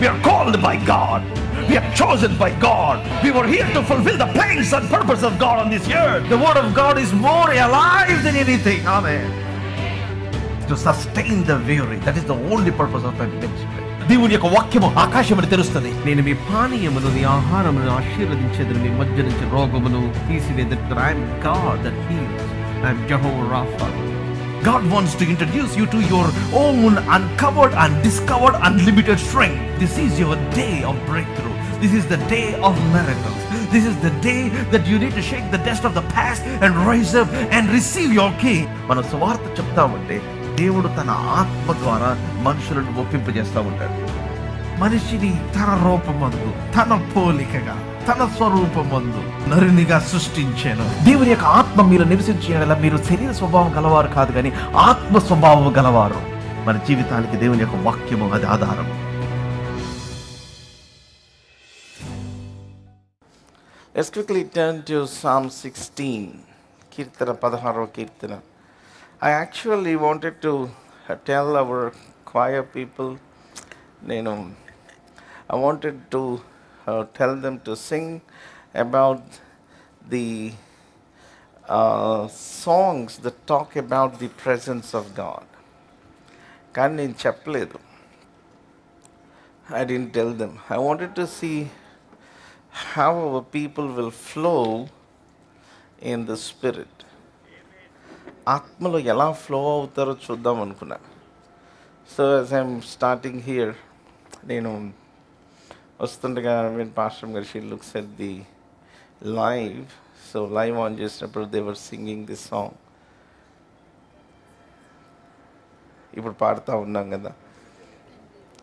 We are called by God. We are chosen by God. We were here to fulfill the plans and purpose of God on this earth. The word of God is more alive than anything. Amen. To sustain the weary. That is the only purpose of my ministry. దేవుని యొక్క వాక్యము ఆకాశమును తెరుస్తుంది. నేను మీ పానీయమును మీ ఆహారమును ఆశీర్వదించేదని మీ మధ్య నుంచి రోగమును తీసివేదను. I am God that heals. I am Jehovah Rapha. God wants to introduce you to your own uncovered and discovered unlimited strength. This is your day of breakthrough. This is the day of miracles. This is the day that you need to shake the dust of the past and rise up and receive your king. మనం సువార్త చెప్తామంటే దేవుడు తన ఆత్మ ద్వారా మనుషులను ఒప్పింపజేస్తూ ఉంటాడు. మనిషిని తన రూపమందు, తన పోలికగా, తన స్వరూపమందు నరునిగా సృష్టించాను. దేవుని యొక్క ఆత్మ మీరు నివసించేలా మీరు శరీర స్వభావం గలవారు కాదు, కానీ ఆత్మ స్వభావం గలవారు. మన జీవితానికి దేవుని యొక్క వాక్యము అది ఆధారం. Let's quickly turn to Psalm 16, Kirtana 16వ Keerthana. I actually wanted to tell our choir people, I wanted to tell them to sing about the songs that talk about the presence of God. కానీ నేను చెప్పలేదు. I didn't tell them. I wanted to see how our people will flow in the spirit. ఆత్మలో ఎలా flow అవుతారో చూద్దాం అనుకున్నా. So as I'm starting here, నేను వస్తుండగా పాస్టర్ గారు she looks at the live. So live on చేసినప్పుడు they were singing this song. ఇప్పుడు పాడుతూ ఉన్నాం కదా,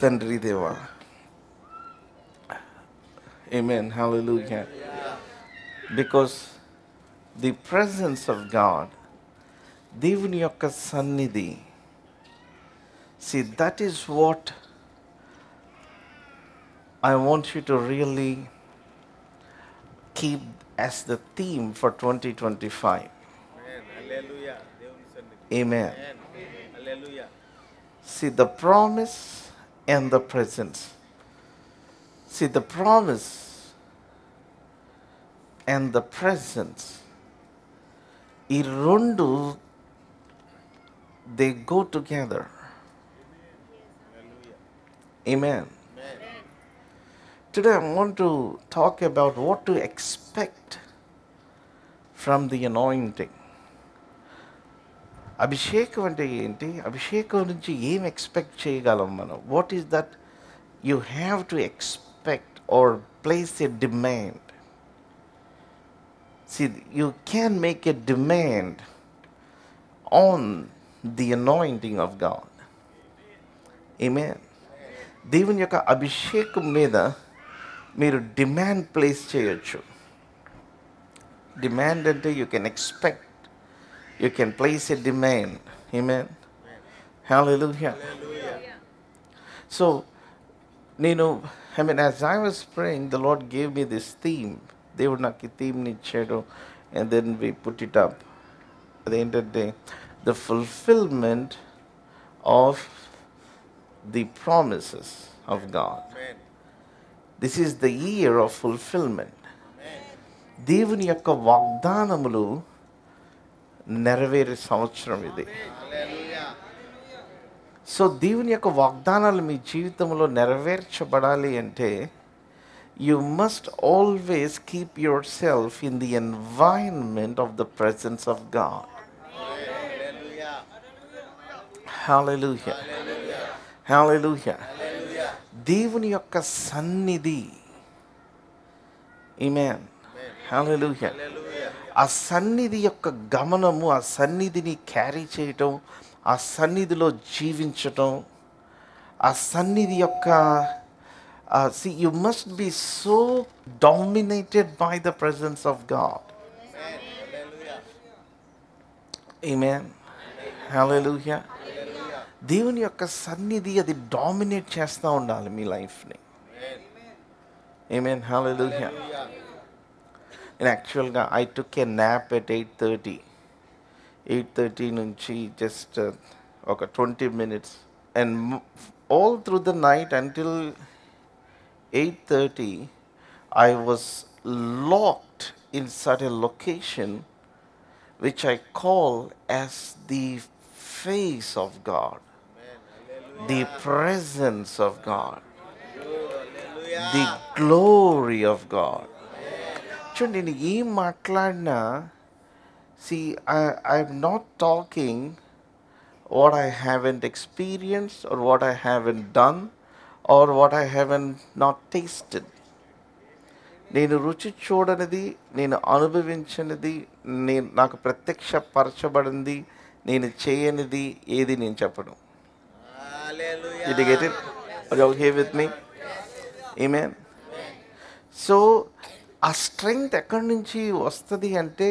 తండ్రి దేవా. Amen. Hallelujah. Because the presence of God, దేవుని యొక్క సన్నిధి, see, that is what I want you to really keep as the theme for 2025. Amen. Hallelujah. See, the promise and the presence. See, the promise and the presence, ఈ రెండు, they go together. Amen. Today I want to talk about what to expect from the anointing. అభిషేకం అంటే ఏంటి? అభిషేకం నుంచి ఏం expect చేయగలం మనం? What is that you have to expect or place a demand? See, you can make a demand on the anointing of God. Amen. దేవుని యొక్క అభిషేకం మీద మీరు డిమాండ్ ప్లేస్ చేయొచ్చు. డిమాండ్ అంటే you can expect, you can place a demand. Amen. Hallelujah. So, as I was praying, the Lord gave me this theme. దేవుడు నాకు ఈ థీమ్ని ఇచ్చాడు, and then we put it up. అదేంటంటే the fulfilment of the promises of God. This is the year of fulfilment. దేవుని యొక్క వాగ్దానములు నెరవేరే సంవత్సరం ఇది. సో దేవుని యొక్క వాగ్దానాలు మీ జీవితంలో నెరవేర్చబడాలి అంటే you must always keep yourself in the environment of the presence of God. Hallelujah. Hallelujah. దేవుని యొక్క సన్నిధి. Amen. Hallelujah. ఆ సన్నిధి యొక్క గమనము, ఆ సన్నిధిని క్యారీ చేయటం, ఆ సన్నిధిలో జీవించటం, ఆ సన్నిధి యొక్క see, you must be so dominated by the presence of God. Amen. Hallelujah. దేవుని యొక్క సన్నిధి అది డామినేట్ చేస్తూ ఉండాలి మీ లైఫ్ని. Amen. Hallelujah. And actually, I took a nap at 8:30. 8:30 నుంచి just ఒక 20 minutes. And all through the night until 8:30, I was locked inside a location which I call as the face of God, the presence of God, the glory of God. చూడండి, నేను ఏం మాట్లాడినా, see, I'm not talking what I haven't experienced or what I haven't done or what I haven't not tasted. నేను రుచి చూడనిది, నేను అనుభవించినది, నాకు ప్రత్యక్షపరచబడింది, నేను చేయనిది ఏది నేను చెప్పను. Did you get it? Are you all here with me? Amen. So ఆ strength ఎక్కడి నుంచి వస్తుంది అంటే,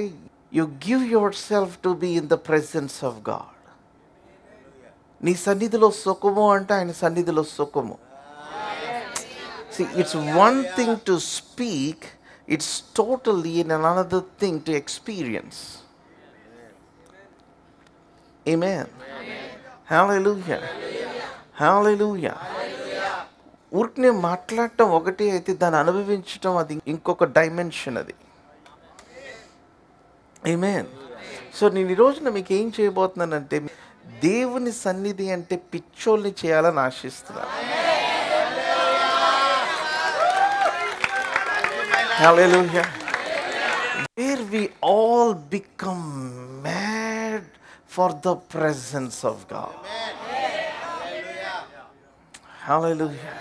you give yourself to be in the presence of God. నీ సన్నిధిలో సుఖము అంటే ఆయన సన్నిధిలో సుఖము. See, it's one thing to speak, it's totally another thing to experience. Amen. Hallelujah. Hallelujah. ఊరికనే మాట్లాడటం ఒకటి అయితే, దాన్ని అనుభవించటం అది ఇంకొక డైమెన్షన్ అది. Amen. సో నేను ఈ రోజున మీకు ఏం చేయబోతున్నానంటే, దేవుని సన్నిధి అంటే పిచ్చోల్ని చేయాలని ఆశిస్తున్నాను. Hallelujah. Where we all become mad for the presence of God. Hallelujah.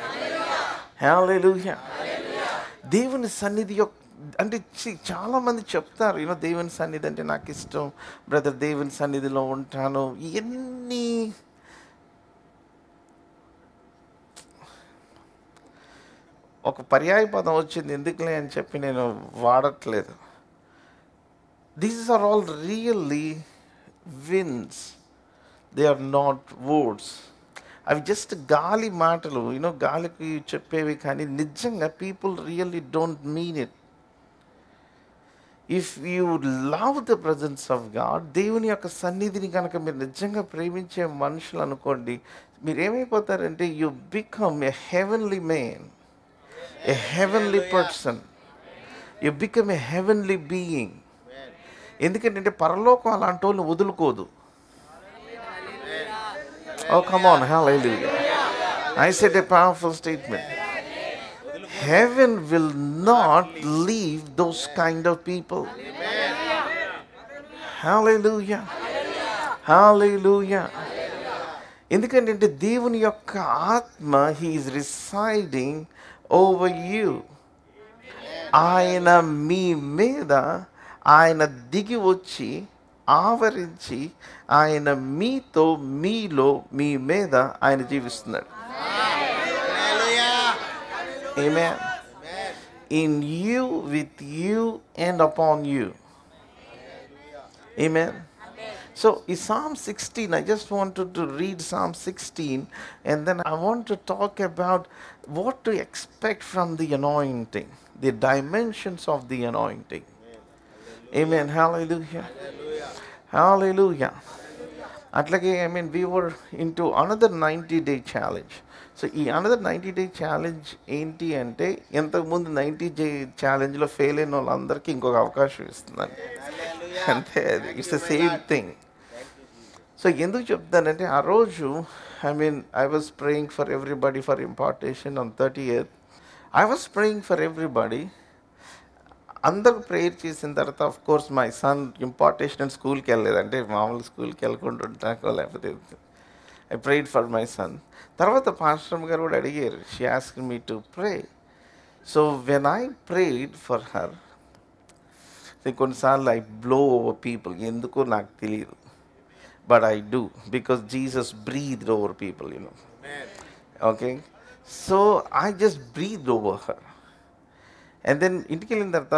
Hallelujah. దేవుని సన్నిధి అంటే చాలా మంది చెప్తారు, దేవుని సన్నిధి అంటే నాకు ఇష్టం బ్రదర్, దేవుని సన్నిధిలో ఉంటాను. ఎన్ని ఒక పర్యాయ పదం వచ్చింది, ఎందుకులే అని చెప్పి నేను వాడట్లేదు. These are all really winds, they are not words. అవి జస్ట్ గాలి మాటలు, గాలికి చెప్పేవి, కానీ నిజంగా people really don't mean it. If you love the presence of God, దేవుని యొక్క సన్నిధిని కనుక మీరు నిజంగా ప్రేమించే మనుషులు అనుకోండి, మీరు ఏమైపోతారంటే, you become a heavenly man, a heavenly person. You become a heavenly being. ఎందుకంటే పరలోకం అలాంటి వాళ్ళని వదులుకోదు. Oh, come on, hallelujah. I said a powerful statement. Heaven will not leave those kind of people. Hallelujah. Hallelujah. ఎందుకంటే దేవుని యొక్క ఆత్మ, he is residing over you. ఆయన మీ మీద ఆయన దిగి వచ్చి ఆవరించి, ఆయన మీతో, మీలో, మీ మీద ఆయన జీవిస్తున్నాడు. Amen. In you, with you and upon you. Amen. So in Psalm 16, I just wanted to read Psalm 16, and then I want to talk about what to expect from the anointing, the dimensions of the anointing. Amen. Hallelujah. Hallelujah. Atlage, we were into another 90-day challenge. So ఈ another 90-day challenge ఏంటి అంటే, ఎంతకు ముందు 90-day ఛాలెంజ్లో fail అయిన వాళ్ళందరికీ ఇంకొక అవకాశం ఇస్తున్నాను. అంతే, అది it's the same thing. So ఎందుకు చెప్తానంటే, ఆ రోజు I was praying for everybody for impartation on 30th. I was praying for everybody. అందరూ ప్రేయర్ చేసిన తర్వాత, of course my son impartation స్కూల్కి వెళ్ళలేదంటే, మామూలు స్కూల్కి వెళ్ళకుండా ఉంటాకో లేకపోతే, I prayed for my son. తర్వాత పాస్టర్ గారు కూడా అడిగారు, she asked me to pray. So when I prayed for her, కొన్నిసార్లు ఐ బ్లో ఓవర్ పీపుల్, ఎందుకో నాకు తెలియదు, but I do, because Jesus breathed over people, Okay? So I just breathed over her. And then ఇంటికి వెళ్ళిన తర్వాత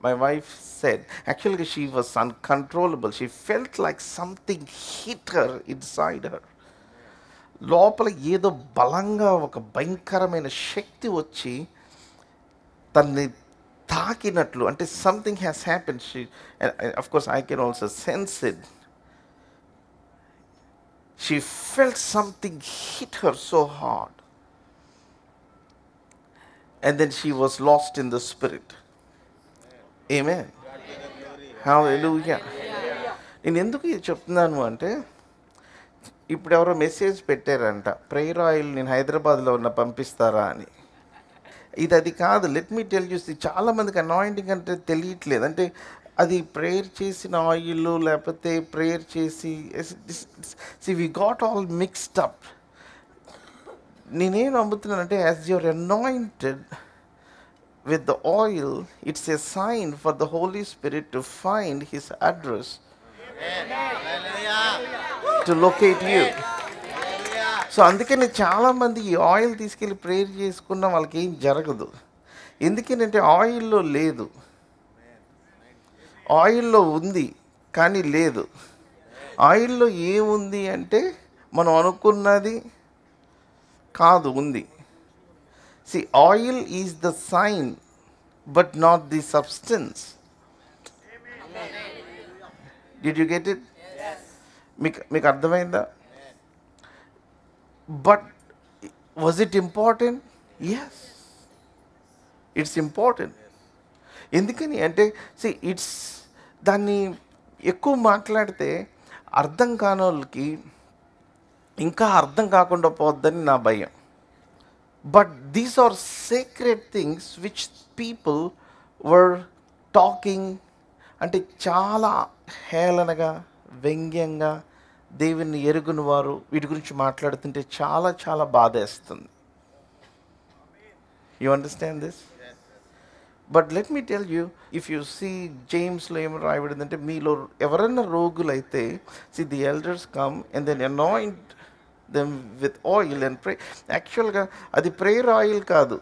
my wife said, actually she was uncontrollable. She felt like something hit her inside her. లోపల ఏదో బలంగా ఒక భయంకరమైన శక్తి వచ్చి తన్ని తాకినట్లు, అంటే something has happen. Of course I can also sense it. She felt something hit her so hard. and then she was lost in the spirit. Amen. Hallelujah. నేను ఎందుకు ఇది చెప్తున్నాను అంటే, ఇప్పుడు ఎవరో మెసేజ్ పెట్టారంట, ప్రేయర్ ఆయిల్ నేను హైదరాబాద్లో ఉన్న పంపిస్తారా అని. ఇది అది కాదు. లెట్ మీ టెల్ యూ, చాలామందికి అనాయింటింగ్ అంటే తెలియట్లేదు. అంటే అది ప్రేయర్ చేసిన ఆయిల్ లేకపోతే ప్రేయర్ చేసి we got all mixed up. నేనేం నమ్ముతున్నానంటే, as your anointed with the oil, it's a sign for the Holy Spirit to find His address, to locate you. So అందుకని చాలామంది ఈ ఆయిల్ తీసుకెళ్ళి ప్రేయర్ చేసుకున్న వాళ్ళకి ఏం జరగదు. ఎందుకంటే ఆయిల్లో లేదు, ఆయిల్లో ఉంది కానీ లేదు. ఆయిల్లో ఏముంది అంటే మనం అనుకున్నది కాదు, ఉంది. See, oil is the sign, but not the substance. Amen. Did you get it? Yes. మీకు అర్థమైందా? But was it important? Yes. It's important. ఎందుకని అంటే, see, it's దాన్ని ఎక్కువ మాట్లాడితే అర్థం కాని వాళ్ళకి ఇంకా అర్థం కాకుండా పోద్దని నా భయం. But these are sacred things which people were talking, అంటే చాలా హేళనగా వ్యంగ్యంగా దేవుని ఎరుగుని వారు వీటి గురించి మాట్లాడుతుంటే చాలా చాలా బాధేస్తుంది. You understand this? But let me tell you, if you see Jamesలో ఏం రాయబడిందంటే, మీలో ఎవరైనా రోగులైతే, see the elders come and then anoint them with oil and pray. యాక్చువల్గా అది ప్రేయర్ ఆయిల్ కాదు,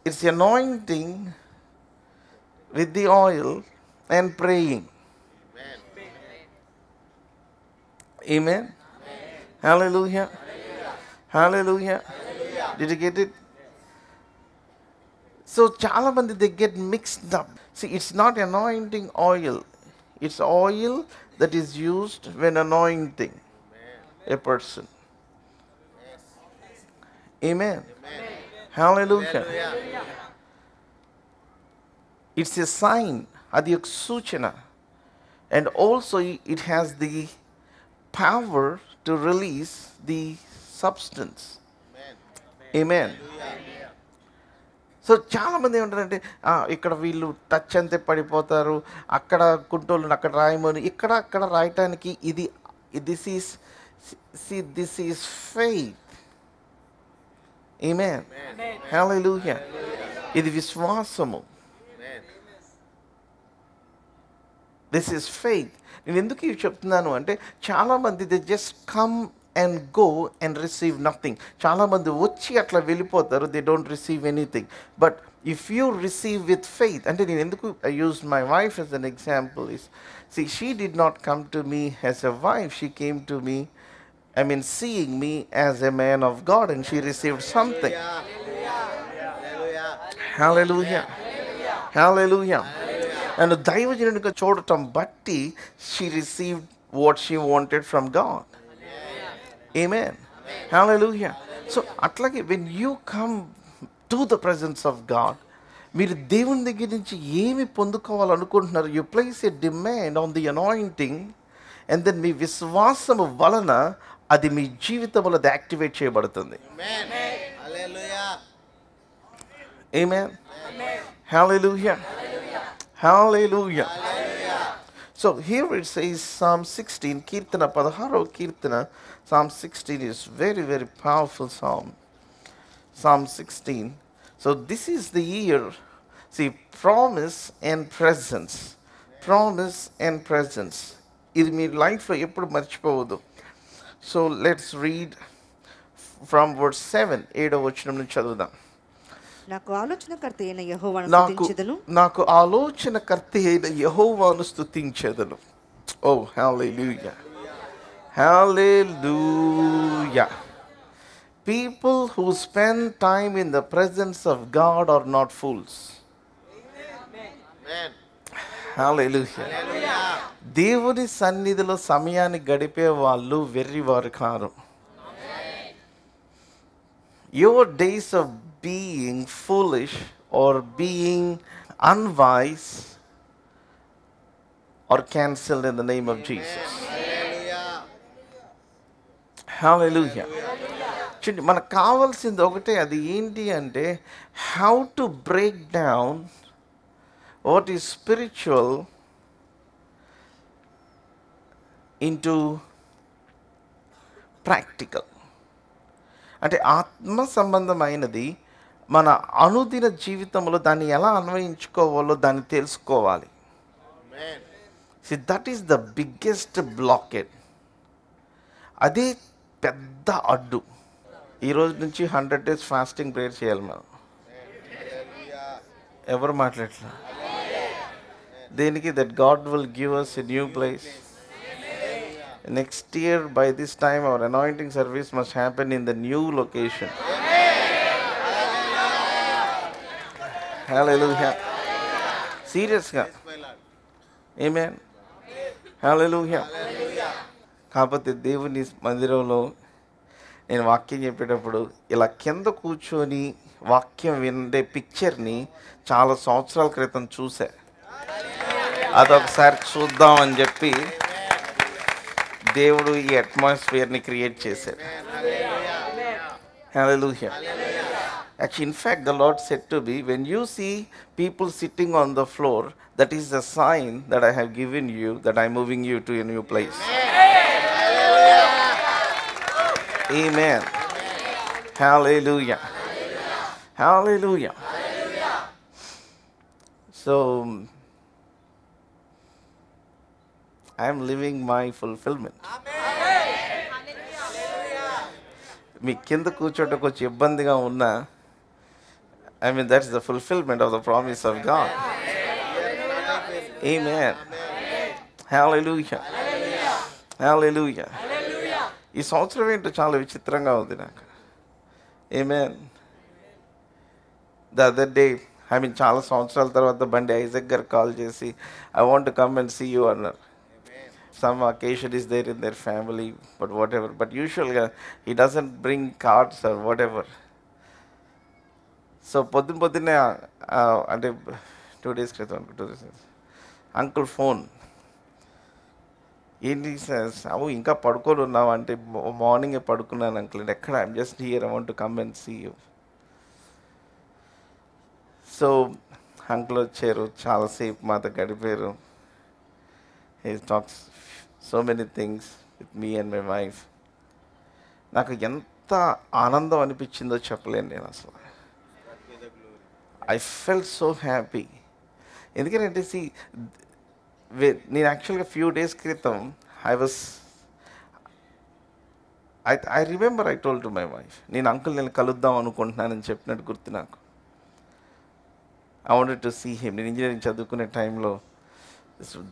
it's anointing with the oil and praying. Amen. Hallelujah. Hallelujah. Did you get it? So చాలా మంది they get mixed up. See, it's not anointing oil. It's oil that is used when anointing a person. Amen. Hallelujah. It's a sign, adi ok suchana, and also it has the power to release the substance. Amen. So చాలామంది ఏమంటారంటే, ఇక్కడ వీళ్ళు touch అంతే పడిపోతారు, అక్కడ కుంటోళ్ళు అక్కడ రాయమని, ఇక్కడ అక్కడ రాయటానికి ఇది దిస్ ఈస్ ఫెయిత్. ఆమేన్. హల్లెలూయా. ఇది విశ్వాసము. This is faith. నేను ఎందుకు ఇవి చెప్తున్నాను అంటే, చాలామంది they just come and go and receive nothing. చాలా మంది వచ్చి అట్లా వెళ్ళిపోతారు, they don't receive anything. But if you receive with faith, అంటే నేను ఎందుకు I used my wife as an example is, see, she did not come to me as a wife, she came to me, I mean seeing me as a man of God, and she received something. Hallelujah. Hallelujah. And దైవజనుడిగా చూడటం బట్టి she received what she wanted from God. Amen. Hallelujah. So atlage when you come to the presence of God, మీరు దేవుని దగ్గర నుంచి ఏమి పొందుకోవాలనుకుంటున్నారు, you place a demand on the anointing, and then మీ విశ్వాసము వలన అది మీ జీవితంలో అది యాక్టివేట్ చేయబడుతుంది. Amen. Hallelujah. Hallelujah. So here it says Psalm 16, Kirtana 16వ Keerthana, Psalm 16 is very, very powerful psalm. Psalm 16. So this is the year, see, promise and presence. Promise and presence. ఇది మీ లైఫ్లో ఎప్పుడు మర్చిపోవద్దు. So let's read from verse 7, 7వ వచనం నుంచి చదువుదాం. నాకు ఆలోచనకర్త అయిన యెహోవాను స్తుతించెదను. నాకు ఆలోచనకర్త అయిన యెహోవాను స్తుతించెదను. Oh, hallelujah. Hallelujah. People who spend time in the presence of God are not fools. Amen. Hallelujah. దేవుని సన్నిధిలో సమయాన్ని గడిపే వాళ్ళు వెర్రివారు car. your days of being foolish or being unwise are cancelled in the name of Jesus. Hallelujah. చూడండి, మనకు కావాల్సింది ఒకటే, అది ఏంటి అంటే how to break down what is spiritual into practical. అంటే ఆత్మ సంబంధమైనది మన అనుదిన జీవితంలో దాన్ని ఎలా అన్వయించుకోవాలో దాన్ని తెలుసుకోవాలి. That is the biggest blockade. అదే పెద్ద అడ్డు. ఈరోజు నుంచి 100 days ఫాస్టింగ్ ప్రేయర్ చేయాలి మనం. ఎవరు మాట్లాడట్లా దేనికి? That God will give us a new place. Next year by this time our anointing service must happen in the new location. Hallelujah. Seriously. Amen. Hallelujah. కాకపోతే దేవుని మందిరంలో నేను వాక్యం చెప్పేటప్పుడు ఇలా కింద కూర్చొని వాక్యం వినే పిక్చర్ని చాలా సంవత్సరాల క్రితం చూసా. అదొకసారి చూద్దాం అని చెప్పి దేవుడు ఈ అట్మాస్ఫియర్ని క్రియేట్ చేశాడు. Hallelujah. Actually, in fact, the Lord said to me, when you see people sitting on the floor, that is the sign that I have given you, that I am moving you to a new place. Amen. Hallelujah. Hallelujah. So, I am living my fulfillment. మీ కింద కూర్చోటకు కొంచెం ఇబ్బందిగా ఉన్నా, I mean, that's the fulfillment of the promise of God. Amen. Hallelujah. Hallelujah. ఈ సంవత్సరం ఏంటో చాలా విచిత్రంగా ఉంది నాకు. Amen. The other day, I mean, చాలా సంవత్సరాల తర్వాత బండి ఐజక్ గారు కాల్ చేసి, I want to come and see you అన్నారు. Some occasion is there in their family, but whatever. But usually he doesn't bring cards or whatever. So పొద్దున్నే అంటే 2 days క్రితం అంకుల్ ఫోన్ ఏంటి సార్, ఇంకా పడుకొని ఉన్నావు అంటే మార్నింగే పడుకున్నాను అంకుల్. ఎక్కడ? I'm just here, I want to come and see you. So uncle వచ్చారు, చాలాసేపు మాతో గడిపారు. He talks so many things with me and my wife. నాకు ఎంత ఆనందం అనిపించిందో చెప్పలేను నేను అసలు. I felt so happy. ఎందుకంటే నేను యాక్చువల్గా ఫ్యూ డేస్ క్రితం I remember I told to my wife, నేను అంకుల్ నేను కలుద్దాం అనుకుంటున్నానని చెప్పినట్టు గుర్తు నాకు. I wanted to see him. నేను ఇంజనీరింగ్ చదువుకునే టైంలో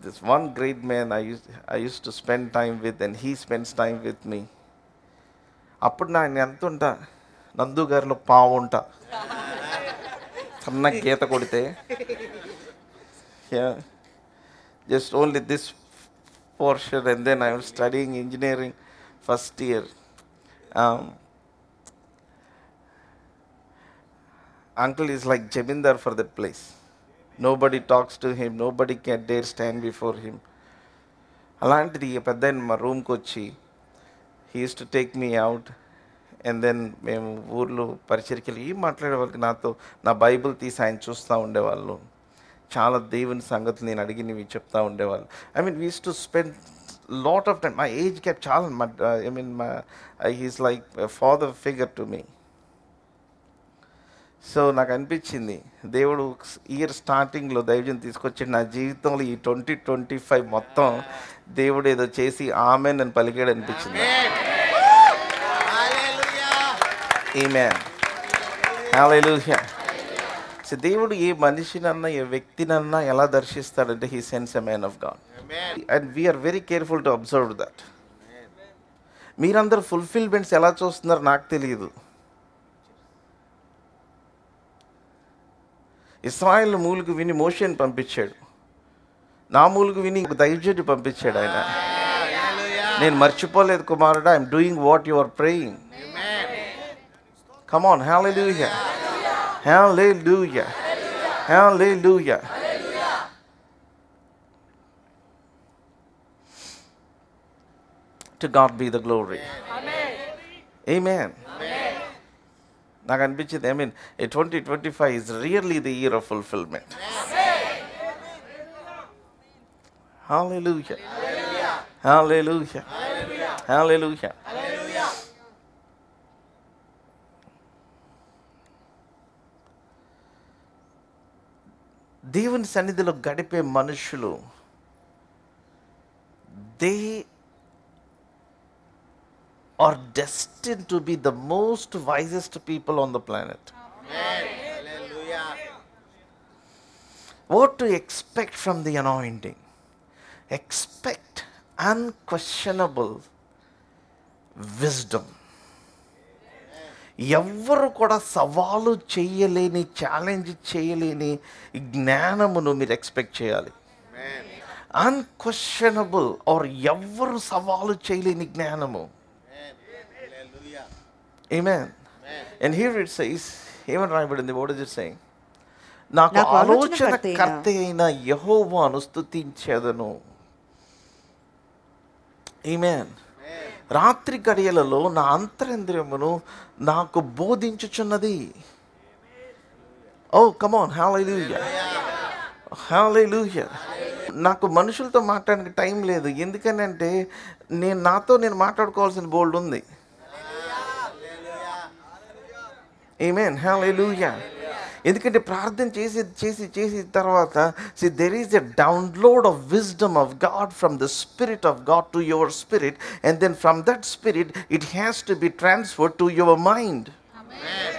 this one great man I used to spend time with, and he spends time with me. అప్పుడు నేను ఎంత ఉంటా, నందు గారిలో పావు ఉంటా, సన్న గీత కొడితే, just only this portion, and then I was studying engineering first year. Uncle is like Jamindar for that place. Nobody talks to him, nobody can dare stand before him. అలాంటిది పెద్దాయన మా రూమ్కి వచ్చి he used to take me out, and then మేము ఊర్లో పరిచర్కి వెళ్ళి మాట్లాడేవాళ్ళకి నాతో నా బైబిల్ తీసి ఆయన చూస్తూ ఉండేవాళ్ళు. చాలా దేవుని సంగతులు నేను అడిగినవి చెప్తూ ఉండేవాళ్ళు. I mean, we used to spend lot of time. My age gap చాలా, I mean, he's like a father figure to me. So నాకు అనిపించింది దేవుడు ఇయర్ స్టార్టింగ్లో దైవజన్ తీసుకొచ్చి నా జీవితంలో ఈ 2025 మొత్తం దేవుడు ఏదో చేసి ఆమెన్ అని పలికాడు అనిపించింది. ఆమేన్. హల్లెలూయా. సో దేవుడు ఏ మనిషినన్నా ఏ వ్యక్తినన్నా ఎలా దర్శిస్తాడంటే he sense a man of God, and we're very careful to observe that. మీరందరూ ఫుల్ఫిల్మెంట్స్ ఎలా చూస్తున్నారో నాకు తెలియదు. ఇశ్రాయేలు మూలుగు విని మోషేని పంపించాడు, నా మూలుగు విని దైవజనుడిని పంపించాడు ఆయన. నేను మర్చిపోలేదు కుమారుడా, I'm doing what you are praying. Come on, hallelujah. Hallelujah. Hallelujah. To God be the glory. Amen. నాకు అనిపించింది, 2025 is really the year of fulfillment. Hallelujah. Hallelujah. Hallelujah. దేవుని సన్నిధిలో గడిపే మనుషులు, they are destined to be the most wisest people on the planet. Hallelujah. What to expect from the anointing? Expect unquestionable wisdom. ఎవ్వరు కూడా సవాలు చేయలేని, challenge చేయలేని జ్ఞానమును మీరు ఎక్స్పెక్ట్ చేయాలి. అన్క్వశ్చనబుల్ ఆర్ ఎవ్వరు సవాలు చేయలేని జ్ఞానము. Amen. And here it says, ఏమని రాయబడింది? What is it saying? నాకు ఆలోచనకర్త అయిన యెహోవాను స్తుతించెదను. Amen. రాత్రి గడియలలో నా అంతరింద్రియమును నాకు బోధించుచున్నది. Oh, come on, hallelujah. Hallelujah. నాకు మనుషులతో మాట్లాడడానికి టైం లేదు. ఎందుకనంటే నాతో నేను మాట్లాడుకోవాల్సిన బోల్డ్ ఉంది. Amen. Hallelujah. ఎందుకంటే ప్రార్థన చేసి తర్వాత, see, there is a download of wisdom of God from the Spirit of God to your spirit, and then from that spirit it has to be transferred to your mind. Amen.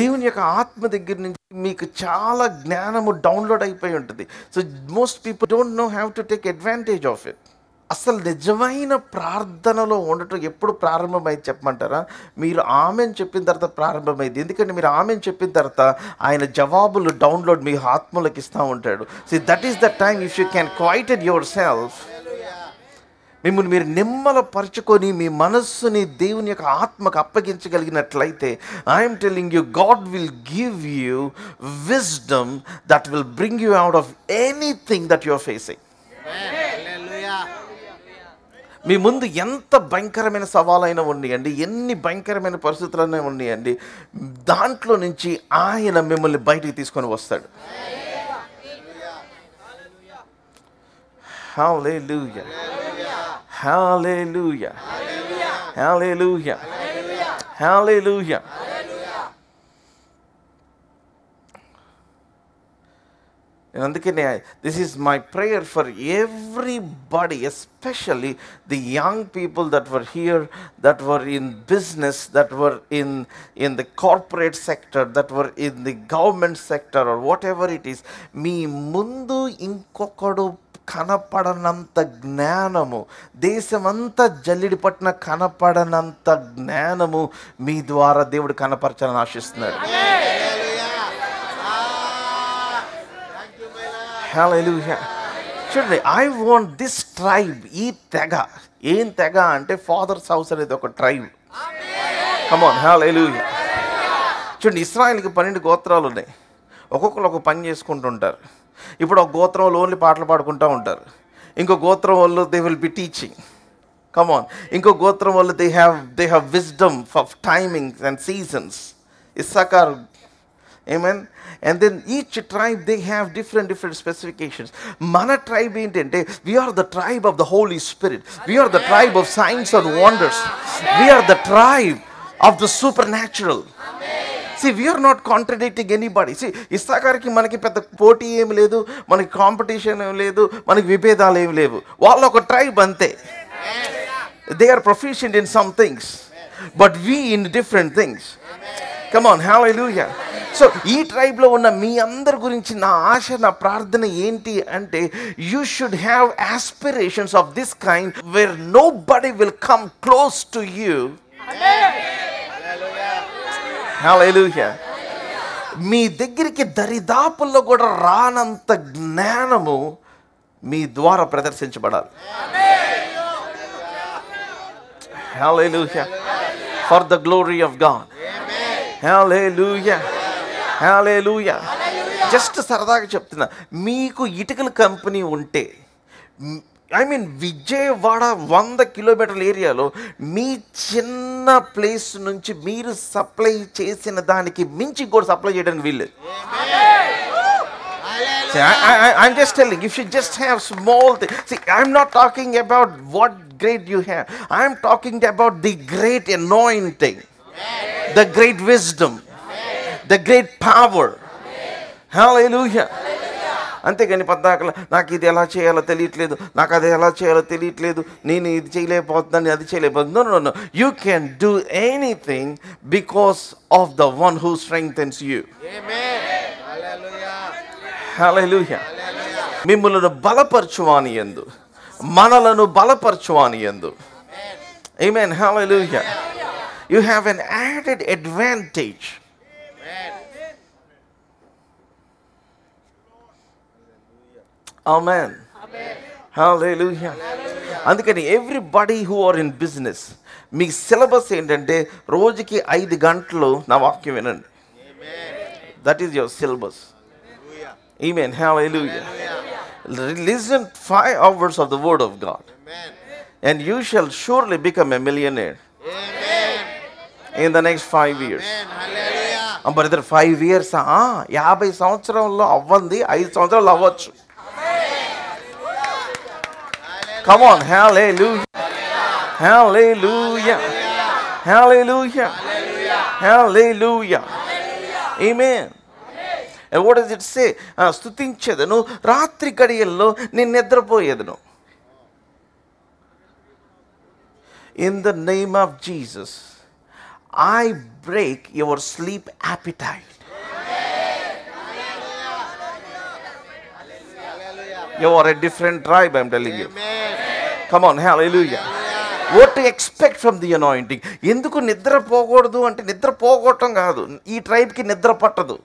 దేవుని యొక్క ఆత్మ దగ్గర నుంచి మీకు చాలా జ్ఞానము download అయిపోయి ఉంటుంది. So most people don't know how to take advantage of it. అసలు నిజమైన ప్రార్థనలో ఉండటం ఎప్పుడు ప్రారంభమైంది చెప్పమంటారా? మీరు ఆమెన్ చెప్పిన తర్వాత ప్రారంభమైంది. ఎందుకంటే మీరు ఆమెన్ చెప్పిన తర్వాత ఆయన జవాబులు డౌన్లోడ్ మీ ఆత్మలోకి ఇస్తూ ఉంటాడు. So that is the time if you can quieted your self, మిమ్మల్ని మీరు నిమ్మలపరుచుకొని మీ మనస్సుని దేవుని యొక్క ఆత్మకు అప్పగించగలిగినట్లయితే, I'm telling you, God will give you wisdom that will bring you out of anything that you are facing. మీ ముందు ఎంత భయంకరమైన సవాలైనా ఉన్నాయండి, ఎన్ని భయంకరమైన పరిస్థితులైనా ఉన్నాయండి, దాంట్లో నుంచి ఆయన మిమ్మల్ని బయటికి తీసుకొని వస్తాడు. హల్లెలూయా, హల్లెలూయా, హల్లెలూయా, హల్లెలూయా. అందుకనే this is my prayer for everybody, especially the young people that were here, that were in business, that were in the corporate sector, that were in the government sector or what ever it is. మీ ముందు ఇంకొకడు కనపడనంత జ్ఞానము, దేశమంతా జల్లిడి పట్టిన కనపడనంత జ్ఞానము మీ ద్వారా దేవుడు కనపరచాలని ఆశిస్తున్నాడు. Hallelujah. చూడండి, ఐ వాంట్ దిస్ ట్రైబ్, ఈ తెగ. ఏం తెగ అంటే ఫాదర్స్ హౌస్ అనేది ఒక ట్రైబ్. కమ్ ఆన్, హల్లెలూయా. చూడండి, ఇశ్రాయేలుకి 12 గోత్రాలు ఉన్నాయి. ఒక్కొక్కరు ఒక పని చేసుకుంటూ ఉంటారు. ఇప్పుడు ఒక గోత్రం వాళ్ళు ఓన్లీ పాటలు పాడుకుంటూ ఉంటారు. ఇంకో గోత్రం వాళ్ళు they will be teaching. Come on. ఇంకో గోత్రం వాళ్ళు they have wisdom of timings and seasons. Issachar, amen. And then each tribe, they have different specifications. Mana tribe ఏంటంటే, we are the tribe of the Holy Spirit. We are the tribe of signs and wonders. We are the tribe of the supernatural. See, we are not contradicting anybody. See, ఇస్సాకార్కి మనకి పెద్ద పోటీ ఏమి లేదు, మనకి competition ఏమి లేదు, మనకి విభేదాలు ఏమి లేవు. వాళ్ళు ఒక ట్రైబ్ అంతే. They are proficient in some things, but we in different things. Come on, hallelujah. So ఈ ట్రైబ్లో ఉన్న మీ అందరి గురించి నా ఆశ, నా ప్రార్థన ఏంటి అంటే, you should have aspirations of this kind where nobody will come close to you. Hallelujah. మీ దగ్గరికి దరిదాపుల్లో కూడా రానంత జ్ఞానము మీ ద్వారా ప్రదర్శించబడాలి. Hallelujah. For the glory of God. Hallelujah. Hallelujah. Just సరదాగా చెప్తున్నా, మీకు ఇటుకల కంపెనీ ఉంటే, విజయవాడ 100 కిలోమీటర్ల ఏరియాలో మీ చిన్న ప్లేస్ నుంచి మీరు సప్లై చేసిన దానికి మించి కూడా సప్లై చేయడానికి వీల్లేదు. I'm just telling, if you just have small things. See, I'm not talking about what great you have. I'm talking about the great anointing, the great wisdom, the great power. Hallelujah. అంతేగాని పద్దాకల నాకు ఇది ఎలా చేయాలో తెలియట్లేదు, నాకు అది ఎలా చేయాలో తెలియట్లేదు, నేను ఇది చేయలేకపోతున్నాను, అది చేయలేకపోతున్నాను. No. You can do anything because of the one who strengthens you. Amen. Hallelujah. మిమ్ములను బలపరచువాని యందు, మనలను బలపరచువాని యందు. Amen. Hallelujah. You have an added advantage. Amen. Hallelujah. అందుకని everybody who are in business, మీ సిలబస్ ఏంటంటే రోజుకి 5 గంటలు నా వాక్యం వినండి. That is your syllabus. Amen. Hallelujah. Listen 5 hours of the word of God. Amen. And you shall surely become a millionaire. Amen. In the next 5 years. Amen. Hallelujah. Brother, 5 years 50 సంవత్సరాల్లో అవ్వంది 5 సంవత్సరాలు అవ్వచ్చు. Come on. Hallelujah. Hallelujah. Hallelujah. Hallelujah. Amen. And what does it say? స్తుతించెదను, రాత్రి గడియల్లో నేను నిద్రపోయేదను. In the name of Jesus, I break your sleep appetite. You are a different tribe, I'm telling you. Come on, hallelujah. What to expect from the anointing? ఎందుకు నిద్ర పోకూడదు అంటే, నిద్ర పోగొట్టం కాదు, ఈ ట్రైబ్కి నిద్ర పట్టదు.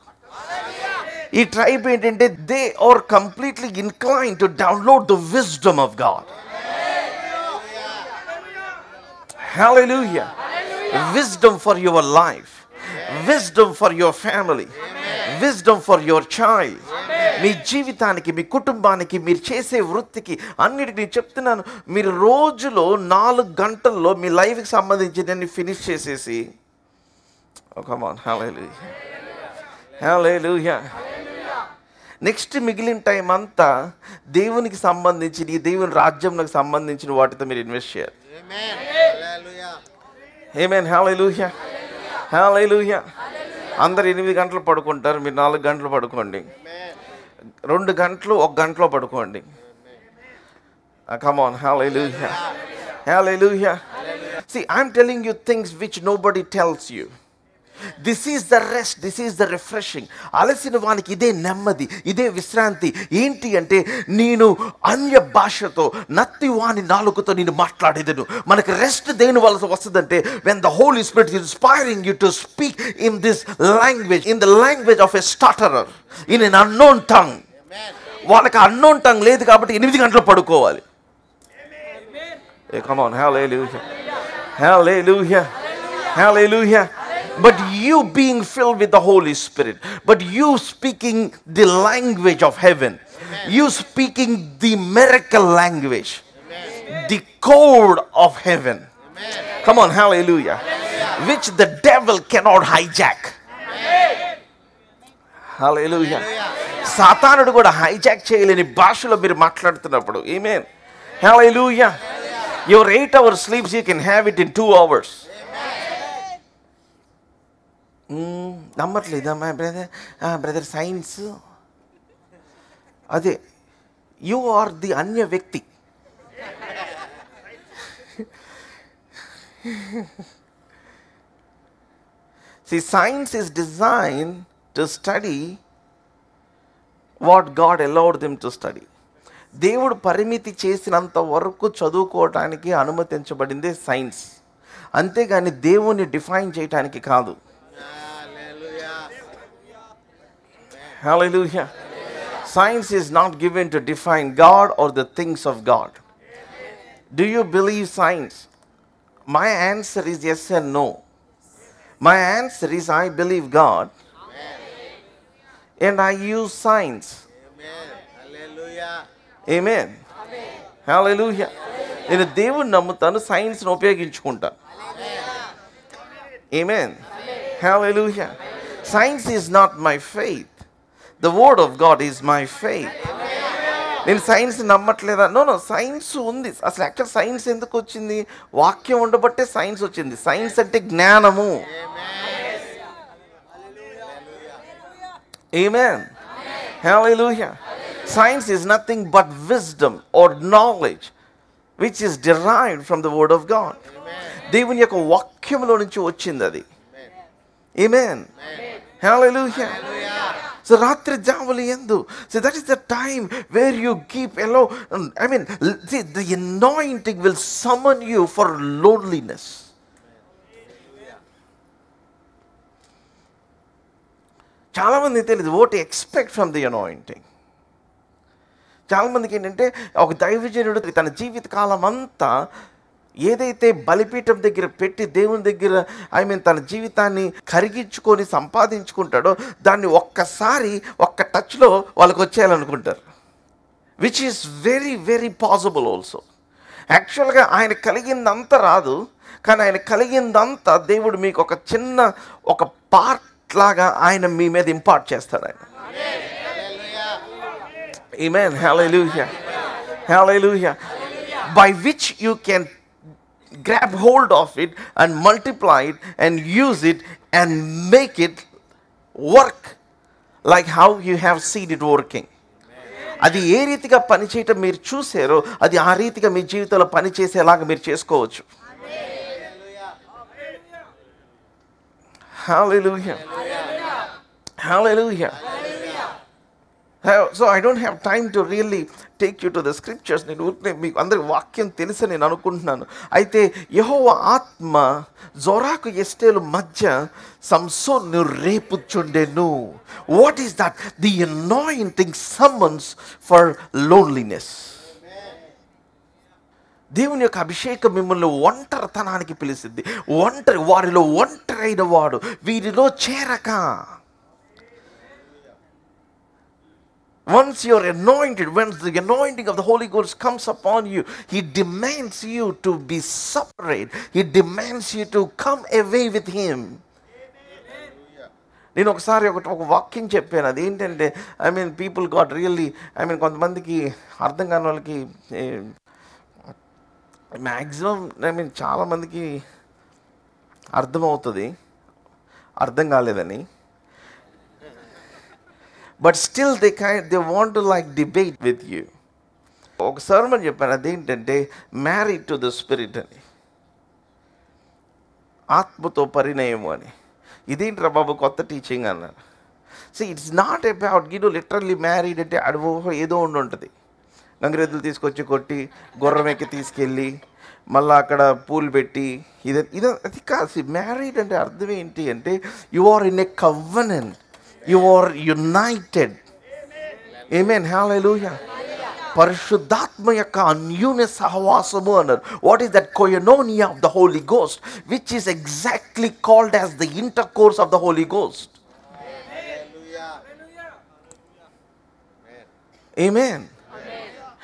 ఈ ట్రైబ్ ఏంటంటే they are completely incline to download the wisdom of God. Hallelujah. Wisdom for your life, wisdom for your family, wisdom for your child. మీ జీవితానికి, మీ కుటుంబానికి, మీరు చేసే వృత్తికి, అన్నిటికీ నేను చెప్తున్నాను. మీరు రోజులో 4 గంటల్లో మీ లైఫ్కి సంబంధించిన ఫినిష్ చేసేసి, come on, hallelujah, hallelujah. Next మిగిలిన టైం అంతా దేవునికి సంబంధించి, దేవుని రాజ్యంకి సంబంధించిన వాటితో మీరు ఇన్వెస్ట్ చేయాలి. ఆమేన్. హల్లెలూయా. హల్లెలూయా. అందరు 8 గంటలు పడుకుంటారు, మీరు 4 గంటలు పడుకోండి. 2 గంటలు 1 గంటలో పడుకోండి. Come on, hallelujah. Hallelujah. See, I'm telling you things which nobody tells you. This is the rest, this is the refreshing. అలసిన వానికి ఇదే నెమ్మది, ఇదే విశ్రాంతి. ఏంటి అంటే, నేను అన్య భాషతో నత్తి వాని నాలుకతో నేను మాట్లాడేదను. మనకు రెస్ట్ దేని వల్ల వస్తుందంటే, when the Holy Spirit is inspiring you to speak in this language, in the language of a stutterer, in an unknown tongue. వాళ్ళకి unknown tongue లేదు కాబట్టి 8 గంటలు పడుకోవాలి. Come on, hallelujah. Hallelujah. Hallelujah. But you being filled with the Holy Spirit, but you speaking the language of heaven, you speaking the miracle language, the code of heaven. Come on, hallelujah. Which the devil cannot hijack. Hallelujah. సాతానుడు కూడా hijack చేయలేని భాషలో మీరు మాట్లాడుతున్నప్పుడు, ఆమేన్, hallelujah. Your 8 hours sleeps, you can have it in 2 hours. నమ్మట్లేదా మా brother? Science అదే, you are the అన్య వ్యక్తి. See, science is designed to study what God allowed them to study. దేవుడు పరిమితి చేసినంత వరకు చదువుకోవటానికి అనుమతించబడిందే సైన్స్, అంతేగాని దేవుణ్ణి డిఫైన్ చేయటానికి కాదు. Hallelujah. Science is not given to define God or the things of God. Do you believe science? My answer is yes and no. My answer is I believe God. And I use signs. Amen. Hallelujah. నేను దేవుణ్ణి నమ్ముతాను, సైన్స్ని ఉపయోగించుకుంటాను. Amen. Hallelujah. Science is not my faith. The word of God is my faith. నేను science నమ్మట్లేదా? No, science ఉంది. అసలు actual science ఎందుకు వచ్చింది? వాక్యం ఉండబట్టే సైన్స్ వచ్చింది. సైన్స్ అంటే జ్ఞానము. Amen. Hallelujah. Science is nothing but wisdom or knowledge which is derived from the word of God. దేవుని యొక్క వాక్యంలో నుంచి వచ్చింది అది. Amen. Hallelujah. So రాత్రి జాములు ఎందు, so that is the time where you keep alone. I mean, see, the anointing will summon you for loneliness. చాలా మంది తెలియదు what to expect from the anointing. చాలా మందికి ఏంటంటే ఒక దైవజనుడు తన జీవిత కాలం అంతా ఏదైతే బలిపీఠం దగ్గర పెట్టి దేవుని దగ్గర తన జీవితాన్ని కరిగించుకొని సంపాదించుకుంటాడో దాన్ని ఒక్కసారి ఒక్క టచ్లో వాళ్ళకి వచ్చేయాలనుకుంటారు. Which is very very possible also. యాక్చువల్గా ఆయన కలిగిందంతా రాదు, కానీ ఆయన కలిగిందంతా దేవుడు మీకు ఒక చిన్న ఒక పార్ట్ లాగా ఆయన మీ మీద ఇంపార్ట్ చేస్తాడు ఆయన. Amen. Hallelujah. Hallelujah. By which you can grab hold of it and multiply it and use it and make it work like how you have seen it working. అది ఏ రీతిగా పనిచేయటం మీరు చూసారో అది ఆ రీతిగా మీ జీవితంలో పనిచేసేలాగా మీరు చేసుకోవచ్చు. Hallelujah. Hallelujah. So I don't have time to really take you to the scriptures. నేను మీకు అందరికి వాక్యం తెలుసు నేను అనుకుంటున్నాను. అయితే యెహోవా ఆత్మ జోరాకు ఎస్తేలు మధ్య సంసోను రేపుచుండెను. What is that? The anointing summons for loneliness. దేవుని యొక్క అభిషేకం మిమ్మల్ని ఒంటరితనానికి పిలిచింది. వారిలో ఒంటరైన వాడు వీరిలో చేరక. Once you're anointed, once the anointing of the Holy Ghost comes upon you, He demands you to be separate. He demands you to come away with Him. నేను ఒకసారి ఒక వాక్యం చెప్పాను. అది ఏంటంటే పీపుల్ గాట్ రియల్లీ కొంతమందికి అర్థం కాని వాళ్ళకి మ్యాక్సిమం చాలామందికి అర్థమవుతుంది, అర్థం కాలేదని. But still they want to debate with you. ఒక సర్మన్ చెప్పాను, అదేంటంటే మ్యారీడ్ టు ద స్పిరిట్ అని, ఆత్మతో పరిణయము అని. ఇదేంట్రా బాబు కొత్త టీచింగ్ అన్నారు. So it's not about literally married అంటే అడుగు ఏదో ఉంటుంది. గంగిరెద్దులు తీసుకొచ్చి కొట్టి గుర్రం ఎక్కి తీసుకెళ్ళి మళ్ళీ అక్కడ పూలు పెట్టి ఇది అది కాదు. మ్యారీడ్ అంటే అర్థం ఏంటి అంటే you are in a covenant. You are united. Amen. Hallelujah. పరిశుద్ధాత్మ యొక్క అన్యోన్య సహవాసము అన్నారు. What is that? koinonia of the Holy Ghost, which is exactly called as the intercourse of the Holy Ghost. Amen.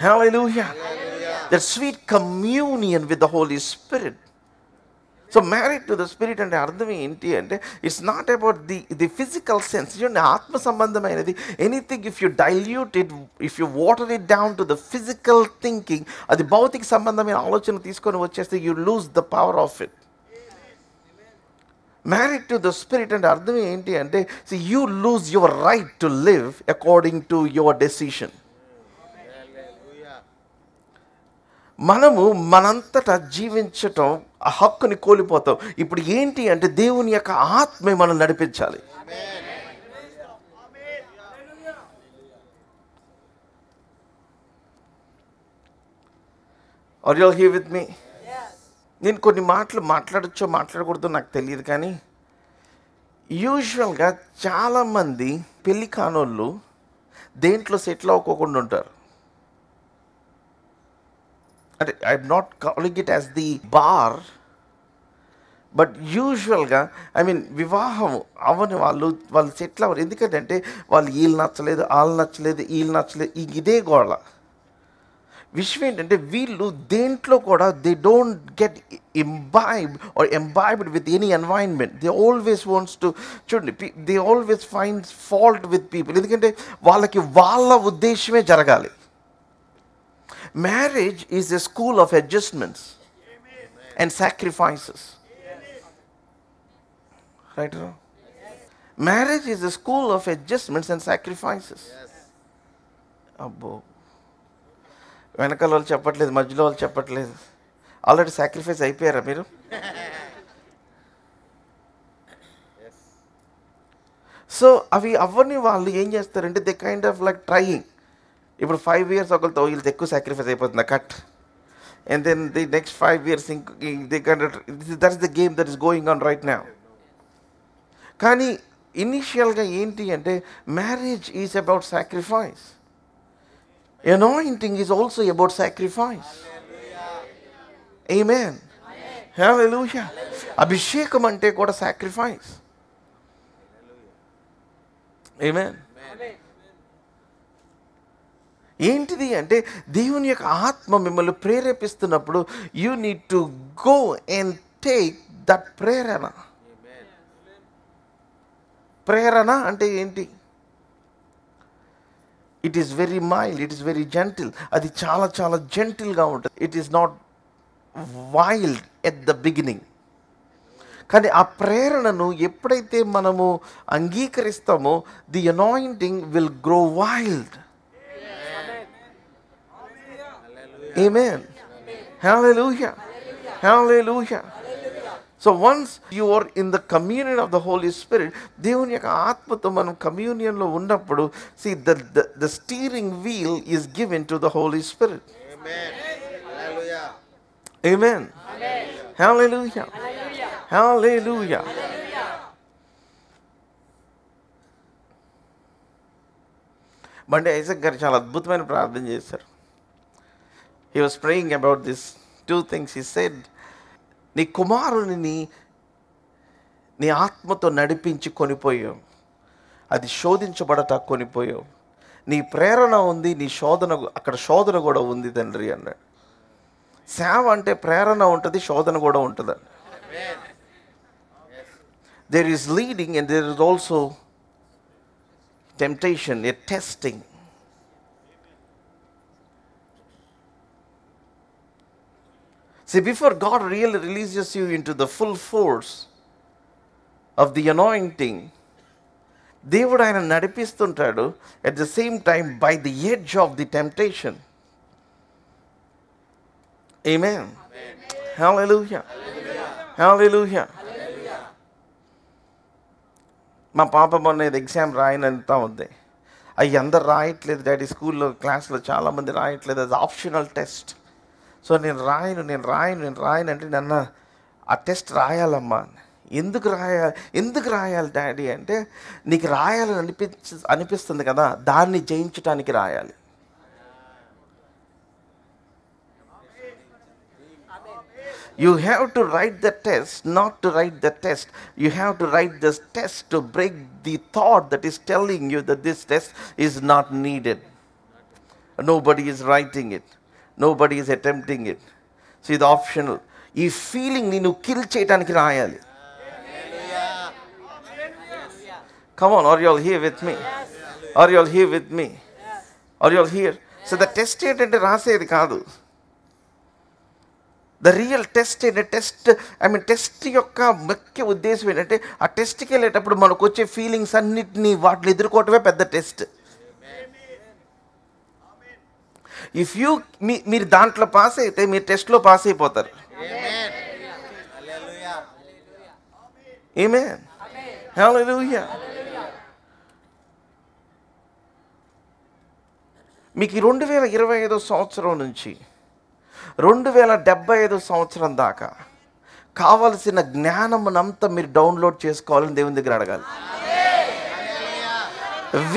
Hallelujah. That sweet communion with the Holy Spirit. So married to the Spirit అంటే అర్థం ఏంటి అంటే it's not about the physical sense. చూడండి, ఆత్మ సంబంధమైనది anything if you dilute it, if you water it down to the physical thinking, అది భౌతిక సంబంధమైన ఆలోచన తీసుకొని వచ్చేస్తే you lose the power of it. Married to the spirit అంటే అర్థం ఏంటి అంటే you lose your right to live according to your decision. మనము మనంతటా జీవించటం ఆ హక్కుని కోల్పోతాం. ఇప్పుడు ఏంటి అంటే దేవుని యొక్క ఆత్మే మనం నడిపించాలి. Are you here with me? నేను కొన్ని మాటలు మాట్లాడచ్చో మాట్లాడకూడదో నాకు తెలియదు, కానీ యూజువల్గా చాలామంది పెళ్ళి కానోళ్ళు దేంట్లో సెటిల్ అవ్వకోకుండా ఉంటారు. అంటే I'm not calling it as the bar, but యూజువల్గా వివాహం అవని వాళ్ళు సెటిల్ అవ్వరు. ఎందుకంటే వాళ్ళు వీళ్ళు నచ్చలేదు, వాళ్ళు నచ్చలేదు, వీళ్ళు నచ్చలేదు, ఇదే గోళ. విషయం ఏంటంటే వీళ్ళు దేంట్లో కూడా they don't get imbibed with any environment. They always wants to, చూడండి, they always finds fault with people. ఎందుకంటే వాళ్ళకి వాళ్ళ ఉద్దేశమే జరగాలి. Marriage is a school of adjustments and sacrifices. Right? Marriage is a school of adjustments and sacrifices. అబ్బో, వెనకాల వాళ్ళు చెప్పట్లేదు, మధ్యలో వాళ్ళు చెప్పట్లేదు. ఆల్రెడీ సాక్రిఫైస్ అయిపోయారా మీరు? సో అవన్నీ వాళ్ళు ఏం చేస్తారంటే they kind of like trying. ఇప్పుడు 5 years ఒకరితో వీళ్ళతో ఎక్కువ సాక్రిఫైస్ అయిపోతుంది cut, and then the next 5 years that is the game that is going on right now. కానీ ఇనిషియల్గా ఏంటి అంటే marriage is about sacrifice. Anointing is also about sacrifice. Amen. Hallelujah. Abhishekam ante kuda sacrifice. Amen. ఏంటిది అంటే దేవుని యొక్క ఆత్మ మిమ్మల్ని ప్రేరేపిస్తున్నప్పుడు you need to go and take that ప్రేరణ. ప్రేరణ అంటే ఏంటి? It is very mild, it is very gentle. అది చాలా చాలా జెంటిల్గా ఉంటుంది. It is not wild at the beginning. కానీ ఆ ప్రేరణను ఎప్పుడైతే మనము అంగీకరిస్తామో the anointing will grow wild. Amen. Hallelujah. Hallelujah. So once you are in the communion of the Holy Spirit, దేవుని యొక్క ఆత్మతో మనం కమ్యూనియన్లో ఉన్నప్పుడు, see the steering wheel is given to the Holy Spirit. Amen. Hallelujah. Amen. Hallelujah. Hallelujah. బండి Isaac గారు చాలా అద్భుతమైన ప్రార్థన చేశారు. He was praying about this 2 things. He said, నీ కుమారుని నీ ఆత్మతో నడిపించి కొనిపోయావు, అది శోధించబడట కొనిపోయావు. నీ ప్రేరణ ఉంది, నీ శోధన, అక్కడ శోధన కూడా ఉంది తండ్రి అన్నాడు. సేవ అంటే ప్రేరణ ఉంటుంది, శోధన కూడా ఉంటుంది. There is leading and there is also temptation, a testing. See, before God really releases you into the full force of the anointing, దేవుడు ఆయన నడిపిస్తుంటాడు at the same time by the edge of the temptation. Amen. Hallelujah. Hallelujah. మా పాప మొన్న exam రాయనంతా ఉంది. అవి అందరు రాయట్లేదు daddy, స్కూల్లో క్లాస్లో చాలామంది రాయట్లేదు, అది ఆప్షనల్ టెస్ట్. సో నేను రాయను అంటే నన్న ఆ టెస్ట్ రాయాలమ్మా. ఎందుకు రాయాలి డాడీ అంటే, నీకు రాయాలని అనిపిస్తుంది కదా, దాన్ని జయించడానికి రాయాలి. You have to write the test, not to write the test. You have to write this test to break the thought that is telling you that this test is not needed. Nobody is writing it. Nobody is attempting it. See, the optional. ఈ feeling ని నువ్వు kill చేయడానికి రాయాలి. Come on, are you all here with me? Are you all here with me? Are you all here? So the test ఏంటంటే రాసేది కాదు. The real test test యొక్క ముఖ్య ఉద్దేశం ఏంటంటే, ఆ టెస్ట్కి వెళ్ళేటప్పుడు మనకు వచ్చే ఫీలింగ్స్ అన్నిటినీ వాటిని ఎదుర్కోవటమే పెద్ద టెస్ట్. ఇఫ్ యూ మీరు దాంట్లో పాస్ అయితే మీరు టెస్ట్లో పాస్ అయిపోతారు. ఆమేన్. హల్లెలూయా. మీకు 2025 సంవత్సరం నుంచి 2075 సంవత్సరం దాకా కావలసిన జ్ఞానమునంతా మీరు డౌన్లోడ్ చేసుకోవాలని దేవుని దగ్గర అడగాలి.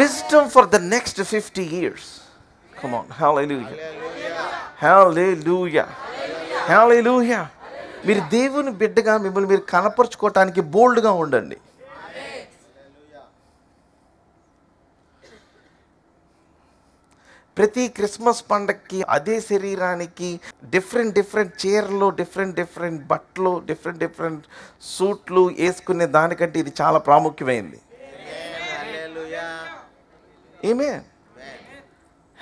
Wisdom for the next 50 years. Come on. Hallelujah. Hallelujah. Hallelujah. మీరు దేవుని బిడ్డగా మిమ్మల్ని మీరు కనపరుచుకోవటానికి బోల్డ్గా ఉండండి. ప్రతి క్రిస్మస్ పండగకి అదే శరీరానికి డిఫరెంట్ చీరలు, డిఫరెంట్ బట్టలు, డిఫరెంట్ సూట్లు వేసుకునే దానికంటే ఇది చాలా ప్రాముఖ్యమైంది. Amen.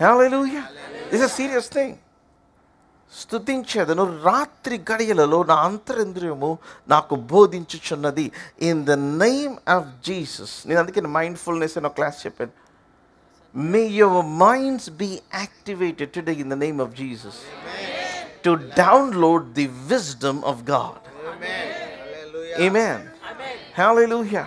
Hallelujah. This is serious thing. స్తుతించేదను రాత్రి గడియలలో నా అంతరింద్రియము నాకు బోధించుచున్నది in the name of Jesus. నేను అందుకే మైండ్ఫుల్నెస్ అని ఒక క్లాస్ చెప్పాను. May your minds be activated today in the name of Jesus. Amen. To download the wisdom of God. Amen. Amen. Amen. Hallelujah.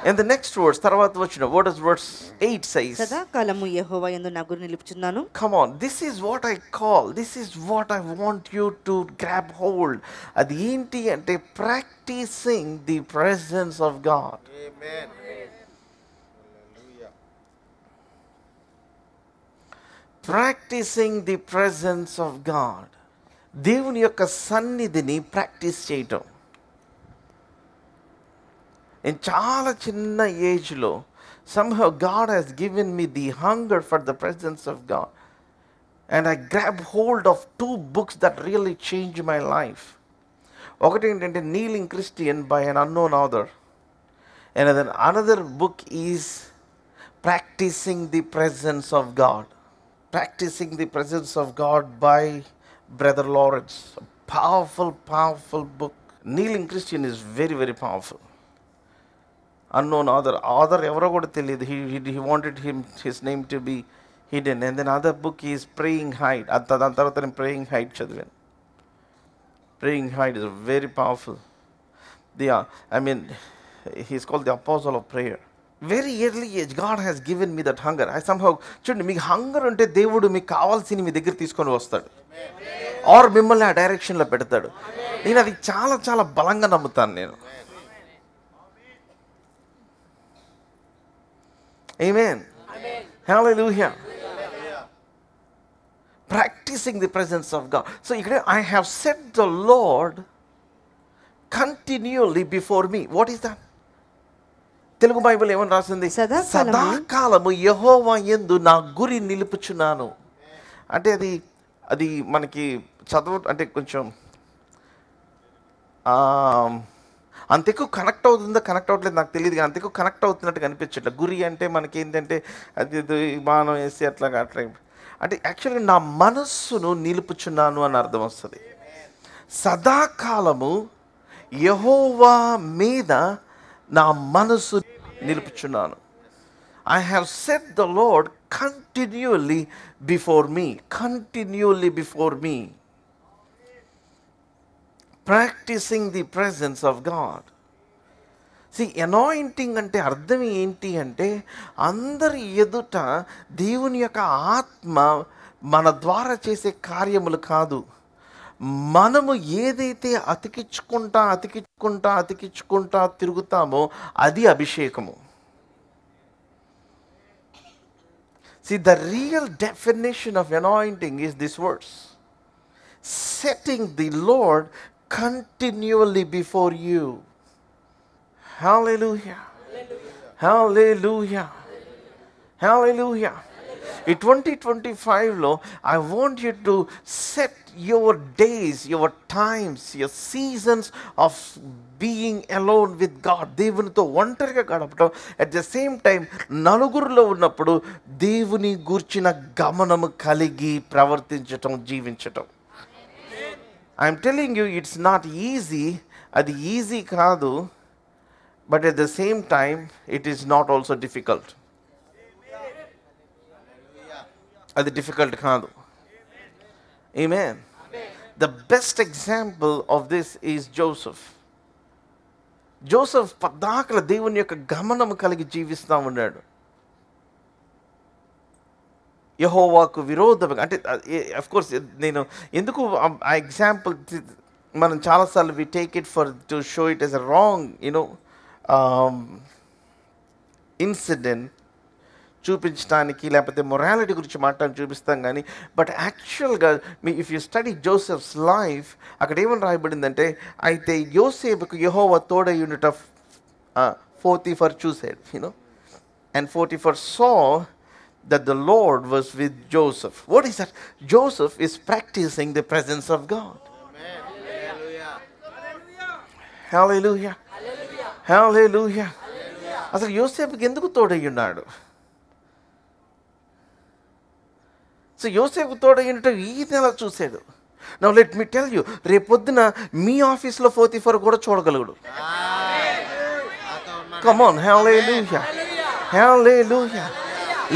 And the next verse, తర్వాత వచ్చిన, what does verse 8 says? సదాకాలము యెహోవా యందు నా గురి నిలుపుచున్నాను. Come on, this is what I call, this is what I want you to grab hold. అది ఏంటి అంటే practicing the presence of God. Amen. Practising the presence of God. దేవుని యొక్క సన్నిధిని ప్రాక్టీస్ చేయటం. నేను చాలా చిన్న ఏజ్లో somehow God has given me the hunger for the presence of God, and I grabbed hold of 2 books that really changed my life. ఒకటి ఏంటంటే Kneeling Christian by an unknown author, and then another book is Practicing the Presence of God. Practicing the Presence of God by Brother Lawrence. A powerful book. Kneeling Christian is very powerful. Unknown author evaro kuda teliyadu. He wanted his name to be hidden. And then other book is Praying Height. Dan tarvata nenu Praying Height chadivanu. Praying Height is very powerful. He's called the Apostle of Prayer. Very early age God has given me that hunger. I somehow చూడండి, మీకు hunger ఉంటే దేవుడు మీకు కావాల్సింది మీ దగ్గర తీసుకొని వస్తాడు, are మిమ్మల్ని ఆ డైరెక్షన్లో పెడతాడు. నేను అది చాలా బలంగా నమ్ముతాను నేను. ఆమేన్. హల్లెలూయా. Practicing the presence of God. So ఇక్కడ I have set the Lord continually before me. What is that? Telugu Bible ఏమని రాసింది? సదాకాలము యెహోవా యందు నా గురి నిలుపుచున్నాను. అంటే అది మనకి అంటే కొంచెం అంత ఎక్కువ కనెక్ట్ అవ్వట్లేదు నాకు తెలియదు, కానీ అంత ఎక్కువ కనెక్ట్ అవుతున్నట్టు కనిపించట్లేదు. గురి అంటే మనకి ఏంటంటే అది బాణం వేసి అట్లా అంటే యాక్చువల్గా నా మనస్సును నిలుపుచున్నాను అని అర్థం వస్తుంది. సదాకాలము యెహోవా మీద నా మనసు నిలుపుచున్నాను. I have set the Lord continually before me. Practicing the presence of God. See, anointing అంటే అర్థం ఏంటి అంటే అందరి ఎదుట దేవుని యొక్క ఆత్మ మన ద్వారా చేసే కార్యములు కాదు, మనము ఏదైతే అతికించుకుంటా తిరుగుతామో అది అభిషేకము. See, the real definition of anointing is this verse. Setting the Lord continually before you. Hallelujah. Hallelujah. Hallelujah. In 2025 I want you to set your days, your times, your seasons of being alone with God. దేవునితో ఒంటరిగా గడపడం, at the same time నలుగురిలో ఉన్నప్పుడు దేవుని గూర్చిన గమనము కలిగి ప్రవర్తించటం, జీవించటం. I'm telling you, it's not easy. అది ఈజీ కాదు, but at the same time it is not also difficult. అది డిఫికల్ట్ కాదు. Amen. The best example of this is Joseph. Joseph పద్దాకల దేవుని యొక్క గమనము కలిగి జీవిస్తూ ఉన్నాడు. యెహోవాకు విరోధంగా అంటే అఫ్ కోర్స్ నేను ఎందుకు ఆ ఎగ్జాంపుల్ మనం చాలాసార్లు we take it for to show it as a wrong incident. చూపించడానికి, లేకపోతే మొరాలిటీ గురించి మాట్లాడి చూపిస్తాం కానీ, బట్ యాక్చువల్గా if you study Joseph's life, అక్కడ ఏమని రాయబడిందంటే, అయితే యోసేపుకు యెహోవా తోడై ఉండుట పోతీఫర్ చూసాడు, you know, and Potiphar saw that the Lord was with Joseph. What is that? Joseph is practicing the presence of God. Hallelujah. Hallelujah. అసలు యోసేపుకి ఎందుకు తోడై ఉన్నాడు? సో యోసేపుకు తోడై ఉండటం ఈయన ఎలా చూశాడు? Now let me tell you, రేపొద్దున మీ ఆఫీస్లో పోతీఫర్ కూడా చూడగలడు. Come on, hallelujah. Hallelujah.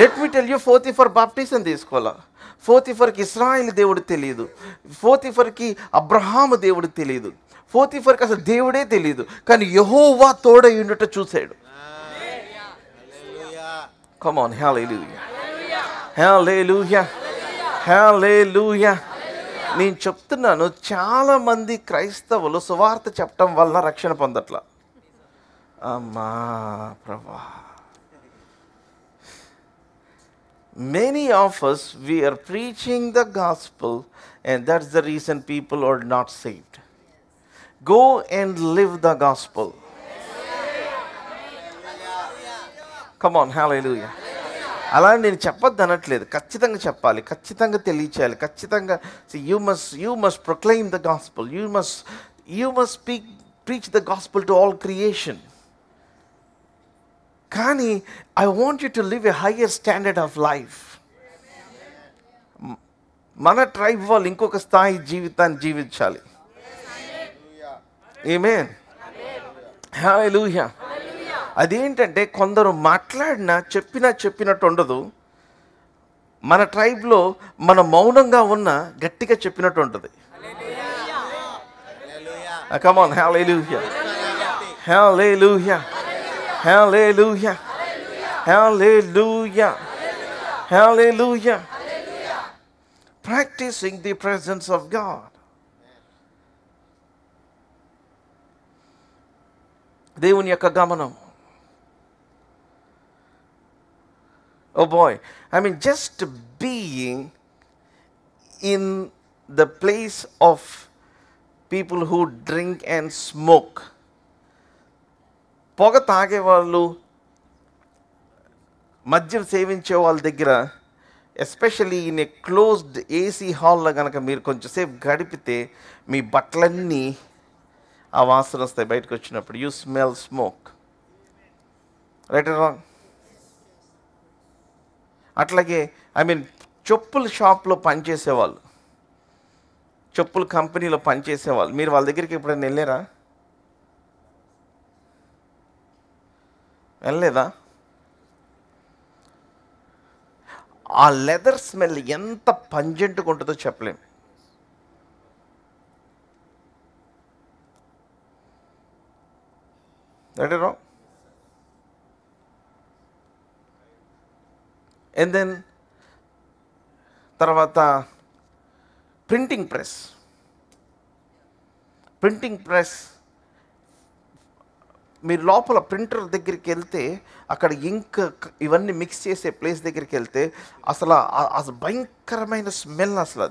Let me tell you, Potiphar baptism తీసుకోవాలా. పోతీఫర్కి ఇశ్రాయేలు దేవుడు తెలియదు, పోతీఫర్కి అబ్రహాము దేవుడు తెలియదు, పోతీఫర్కి అసలు దేవుడే తెలియదు, కానీ యెహోవా తోడై ఉండుట చూశాడు. Come on, hallelujah. Hallelujah. Hallelujah. నేను చెప్తున్నాను, చాలామంది క్రైస్తవులు సువార్త చెప్పటం వల్ల రక్షణ పొందట్లా. అమ్మా ప్రభా, many of us, we are preaching the gospel, and that's the reason people are not saved. Go and live the gospel. Come on, hallelujah. అలా నేను చెప్పొద్దు అనట్లేదు, ఖచ్చితంగా చెప్పాలి, ఖచ్చితంగా తెలియచేయాలి, ఖచ్చితంగా. you must proclaim the gospel, you must preach the gospel to all creation. కానీ I want you to live a higher standard of life. మన ట్రైబ్ వాళ్ళు ఇంకొక స్థాయి జీవితాన్ని జీవించాలి. ఆమేన్. హల్లెలూయా. అదేంటంటే, కొందరు మాట్లాడినా చెప్పినట్టు ఉండదు. మన ట్రైబ్లో మన మౌనంగా ఉన్న గట్టిగా చెప్పినట్టు ఉంటుంది. Come on, hallelujah. Hallelujah. Hallelujah. Hallelujah. Hallelujah. Practicing the presence of God. దేవుని యొక్క గమనం. Oh boy, I mean, just being in the place of people who drink and smoke. పొగ తాగేవాళ్ళు, మద్యం సేవించే వాళ్ళ దగ్గర, especially in a closed AC హాల్లో కనుక మీరు కొంచెంసేపు గడిపితే మీ బట్టలన్నీ ఆ వాసన వస్తాయి బయటకు వచ్చినప్పుడు. You smell smoke. Right are wrong? అట్లాగే చెప్పుల షాప్లో పనిచేసేవాళ్ళు, చెప్పుల కంపెనీలో పనిచేసేవాళ్ళు, మీరు వాళ్ళ దగ్గరికి ఎప్పుడైనా వెళ్ళారా? వెళ్ళలేదా? ఆ లెదర్ స్మెల్ ఎంత పంజెంట్గా ఉంటుందో చెప్పలేం. రైటో? అండ్ దెన్ తర్వాత ప్రింటింగ్ ప్రెస్. మీరు లోపల ప్రింటర్ దగ్గరికి వెళ్తే, అక్కడ ఇంక్ ఇవన్నీ మిక్స్ చేసే ప్లేస్ దగ్గరికి వెళ్తే అసలు భయంకరమైన స్మెల్. అసలు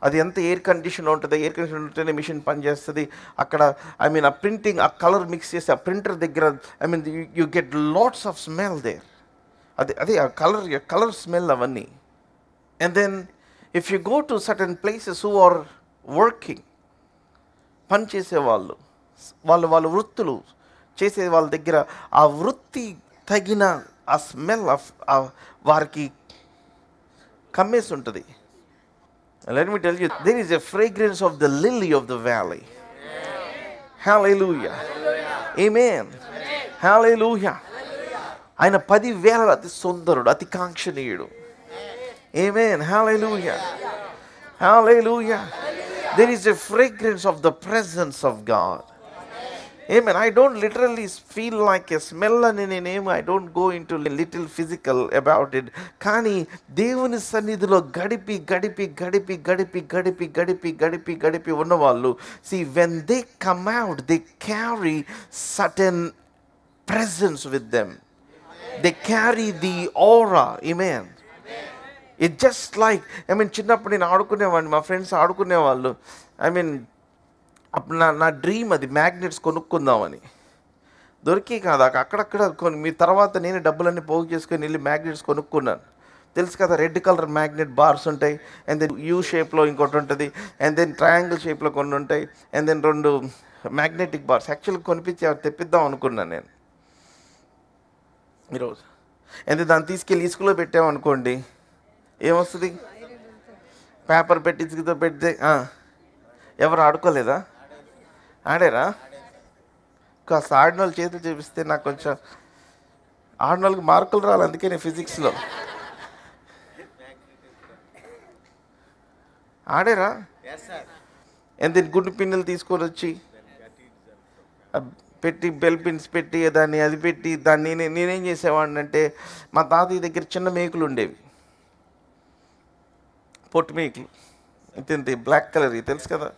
అది ఎంత ఎయిర్ కండిషన్ ఉంటుంది, ఎయిర్ కండిషన్ ఉంటేనే మిషన్ పనిచేస్తుంది అక్కడ. ఆ ప్రింటింగ్, ఆ కలర్ మిక్స్ చేసి ఆ ప్రింటర్ దగ్గర you get lots of smell there. అదే ఆ కలర్ స్మెల్ అవన్నీ. And then if you go to certain places who are working, పని చేసేవాళ్ళు, వాళ్ళ వృత్తులు చేసే వాళ్ళ దగ్గర ఆ వృత్తి తగిన ఆ స్మెల్ వారికి కమ్మేసి ఉంటుంది. Let me tell you, there is a fragrance of the lily of the valley. Hallelujah. Amen. Hallelujah. ఆయన 10,000 అతి సుందరుడు, అతి కాంక్షణీయుడు. Amen. Hallelujah. Hallelujah. There is a fragrance of the presence of God. Amen. I don't literally feel like a smell అని నేనేమో I don't go into little physical about it. కానీ దేవుని సన్నిధిలో గడిపి ఉన్నవాళ్ళు, see, when they come out, they carry certain presence with them. They carry the aura. Amen. It just like, చిన్నప్పుడు నేను ఆడుకునేవాడిని, మా ఫ్రెండ్స్ ఆడుకునేవాళ్ళు. అప్పుడు నా డ్రీమ్ అది, మ్యాగ్నెట్స్ కొనుక్కుందామని. దొరికి కాదు అక్కడక్కడ మీ తర్వాత నేను డబ్బులన్నీ పోగు చేసుకొని వెళ్ళి మ్యాగ్నెట్స్ కొనుక్కున్నాను. తెలుసు కదా, రెడ్ కలర్ మ్యాగ్నెట్ బార్స్ ఉంటాయి, అండ్ దెన్ యూ షేప్లో ఇంకోటి ఉంటుంది, అండ్ దెన్ ట్రయాంగిల్ షేప్లో కొన్ని ఉంటాయి, అండ్ దెన్ 2 మ్యాగ్నెటిక్ బార్స్. యాక్చువల్గా కొనిపించి తెప్పిద్దాం అనుకున్నాను నేను ఈరోజు. అండ్ దాన్ని తీసుకెళ్ళి ఇసుకలో పెట్టామనుకోండి, ఏమొస్తుంది? పేపర్ పెట్టి ఇసుకతో పెడితే ఎవరు ఆడుకోలేదా? ఆడారా? కాస్త ఆడిన వాళ్ళు చేతులు చూపిస్తే నాకు కొంచెం, ఆడిన వాళ్ళకి మార్కులు రాలి, అందుకే నేను ఫిజిక్స్లో. ఆడారా? ఎంత గుండు పిన్నులు తీసుకొని వచ్చి పెట్టి, బెల్ పిన్స్ పెట్టి, దాన్ని అది పెట్టి, దాన్ని నేనేం చేసేవాడిని అంటే, మా తాతయ్య దగ్గర చిన్న మేకులు ఉండేవి, పొట్టు మేకులు, ఇంత బ్లాక్ కలర్, తెలుసు కదా.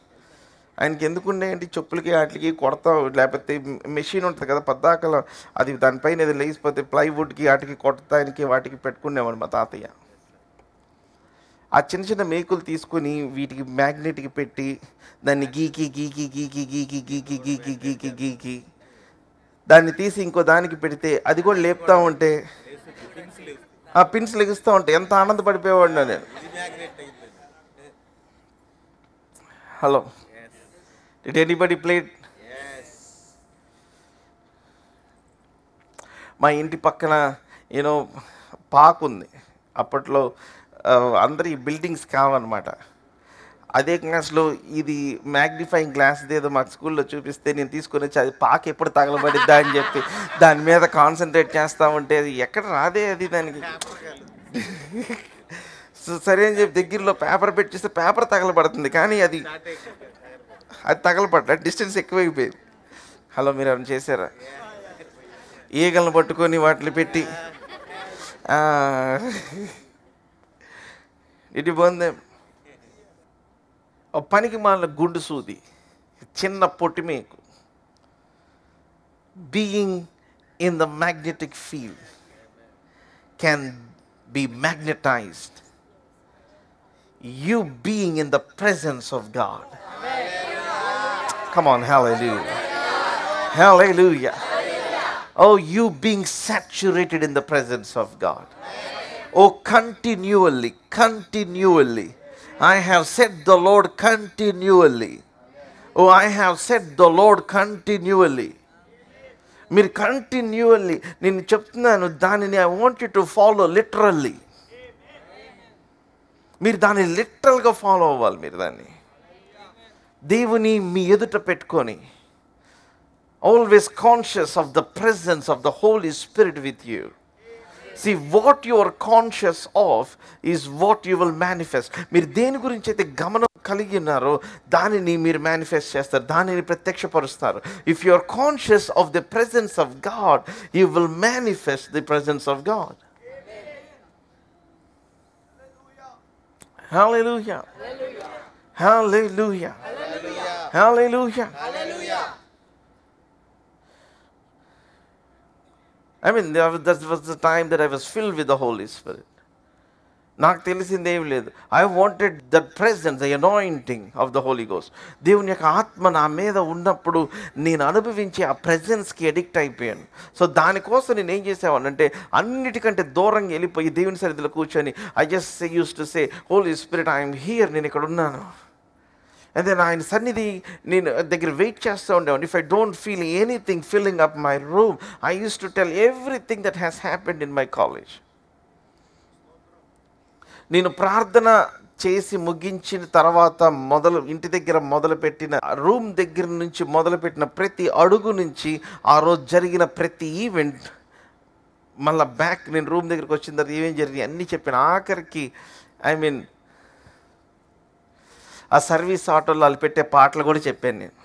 ఆయనకి ఎందుకు ఉండేయండి, చెప్పులకి వాటికి కొడతాం, లేకపోతే మెషిన్ ఉంటుంది కదా పద్దాకల, అది దానిపైన ఏదో లేచిపోతే ప్లైవుడ్కి వాటికి కొడతానికి వాటికి పెట్టుకునేవాడు మా తాతయ్య. ఆ చిన్న చిన్న మేకులు తీసుకొని వీటికి మ్యాగ్నెట్కి పెట్టి దాన్ని గీకి గీకి గీకి గీకి గీకి గీకి గీకి గీకి దాన్ని తీసి ఇంకో దానికి పెడితే అది కూడా లేపుతూ ఉంటే ఆ పిన్స్ లెగుస్తూ ఉంటాయి. ఎంత ఆనందపడిపోయేవాడినా నేను. Hello, did anybody played? మా ఇంటి పక్కన పార్క్ ఉంది. అప్పట్లో అందరి బిల్డింగ్స్ కావన్నమాట. అదే క్లాస్లో ఇది మ్యాగ్నిఫైయింగ్ గ్లాస్ ఏదో మాకు స్కూల్లో చూపిస్తే నేను తీసుకొని వచ్చి అది పాక ఎప్పుడు తగలబడిద్దా అని చెప్పి దాని మీద కాన్సన్ట్రేట్ చేస్తూ ఉంటే అది ఎక్కడ రాదే, అది దానికి సరే అని చెప్పి దగ్గరలో పేపర్ పెట్టిస్తే పేపర్ తగలబడుతుంది, కానీ అది తగలబడ్డ డిస్టెన్స్ ఎక్కువైపోయింది. హలో, మీరు ఏమైనా చేశారా? ఈగలను పట్టుకొని వాటిని పెట్టి ఇటు పొందే పనికి మాలిన గుండు సూది, చిన్న పొట్టిమేకు. Being in the magnetic field can be magnetized. You being in the presence of God. Come on, hallelujah. Hallelujah. Oh, you being saturated in the presence of God. Oh, continually. I have said the Lord continually. Oh, I have said the Lord continually. మీరు కంటిన్యూవల్లీ నేను చెప్తున్నాను దానిని, I want you to follow literally. మీరు దాన్ని లిటరల్గా follow అవ్వాలి. మీరు దాన్ని దేవుని మీ ఎదుట పెట్టుకొని, always conscious of the presence of the Holi Spirit with you. See, what you are conscious of is what you will manifest. మీరు దేని గురించి అయితే గమనం కలిగి ఉన్నారో దానిని మీరు మేనిఫెస్ట్ చేస్తారు, దానిని ప్రత్యక్షపరుస్తారు. If you are conscious of the presence of God, you will manifest the presence of God. Hallelujah. Hallelujah. Hallelujah. Hallelujah. I mean, that was the time that I was filled with the Holy Spirit. నాకు తెలిసిందేం లేదు. I wanted the presence, the anointing of the Holy Ghost. దేవుని యొక్క ఆత్మ నా మీద ఉన్నప్పుడు నేను అనుభవించి ఆ ప్రెజెన్స్కి అడిక్ట్ అయిపోయాను. సో దానికోసం నేను ఏం చేసేవాడిని అంటే, అన్నిటికంటే దూరంగా వెళ్ళిపోయి దేవుని సన్నిధిలో కూర్చొని I just used to say, Holy Spirit, I am here. నేను ఇక్కడ ఉన్నాను. And then ఆయన సన్నిధి నేను దగ్గర వెయిట్ చేస్తూ ఉండేవాడిని. If I don't feel anything filling up my room, I used to tell everything that has happened in my college. నేను ప్రార్థన చేసి ముగించిన తర్వాత ఇంటి దగ్గర మొదలుపెట్టిన రూమ్ దగ్గర నుంచి మొదలుపెట్టిన ప్రతి అడుగు నుంచి ఆ రోజు జరిగిన ప్రతి ఈవెంట్, మళ్ళీ బ్యాక్ నేను రూమ్ దగ్గరికి వచ్చిన తర్వాత ఏమేం జరిగింది అన్నీ చెప్పాను. ఆఖరికి ఆ సర్వీస్ ఆటోలో వాళ్ళు పెట్టే పాటలు కూడా చెప్పాను నేను.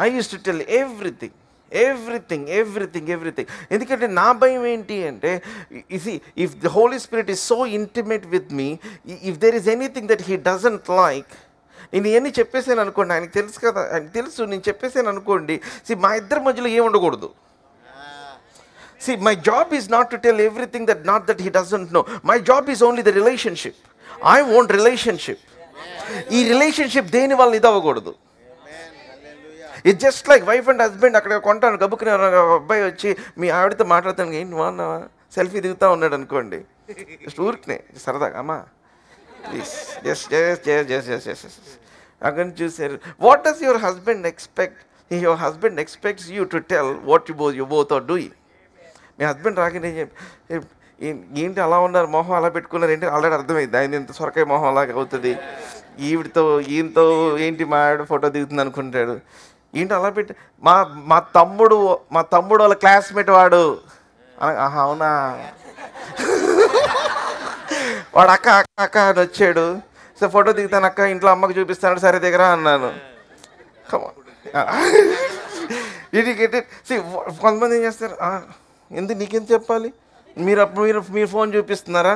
I used to tell everything. ఎందుకంటే నా భయం ఏంటి అంటే, if the Holy Spirit is so intimate with me, if there is anything that he doesn't like, నేను ఇవన్నీ చెప్పేసాను అనుకోండి, ఆయనకు తెలుసు కదా, ఆయనకు తెలుసు నేను చెప్పేసాను అనుకోండి. మా ఇద్దరి మధ్యలో ఏమి ఉండకూడదు. My job is not to tell everything that he doesn't know. My job is only the relationship. I want relationship. ఈ రిలేషన్షిప్ దేని వల్ల ఇది అవ్వకూడదు. It just like wife and husband అక్కడ కొంటాను గబుక్కుని అబ్బాయి వచ్చి మీ ఆవిడతో మాట్లాడతాను, ఏంటి మా సెల్ఫీ దిగుతూ ఉన్నాడు అనుకోండి, జస్ట్ ఊరికినే సరదాగా అమ్మా ప్లీజ్ జస్ట్ అక్కడ చూసారు. What does your husband expect? Your husband expects you to tell what you both are doing. మీ హస్బెండ్ రాగానే ఏంటి అలా ఉన్నారు, మొహం అలా పెట్టుకున్నారు ఏంటి, ఆల్రెడీ అర్థమైంది ఆయన ఇంత సొరకాయ మొహం అలాగే అవుతుంది, ఈయనతో ఏంటి మా ఆవిడ ఫోటో దిగుతుంది అనుకుంటాడు, ఏంటి అలా పెట్టి మా తమ్ముడు వాళ్ళ క్లాస్మేట్ వాడు, అవునా వాడు అక్క అని వచ్చాడు, సో ఫోటో దిగుతాను అక్క, ఇంట్లో అమ్మకు చూపిస్తాను, సరే దగ్గర అన్నాను. ఇది కొంతమంది ఏం చేస్తారు, ఎందుకు నీకేం చెప్పాలి, మీరు ఫోన్ చూపిస్తున్నారా,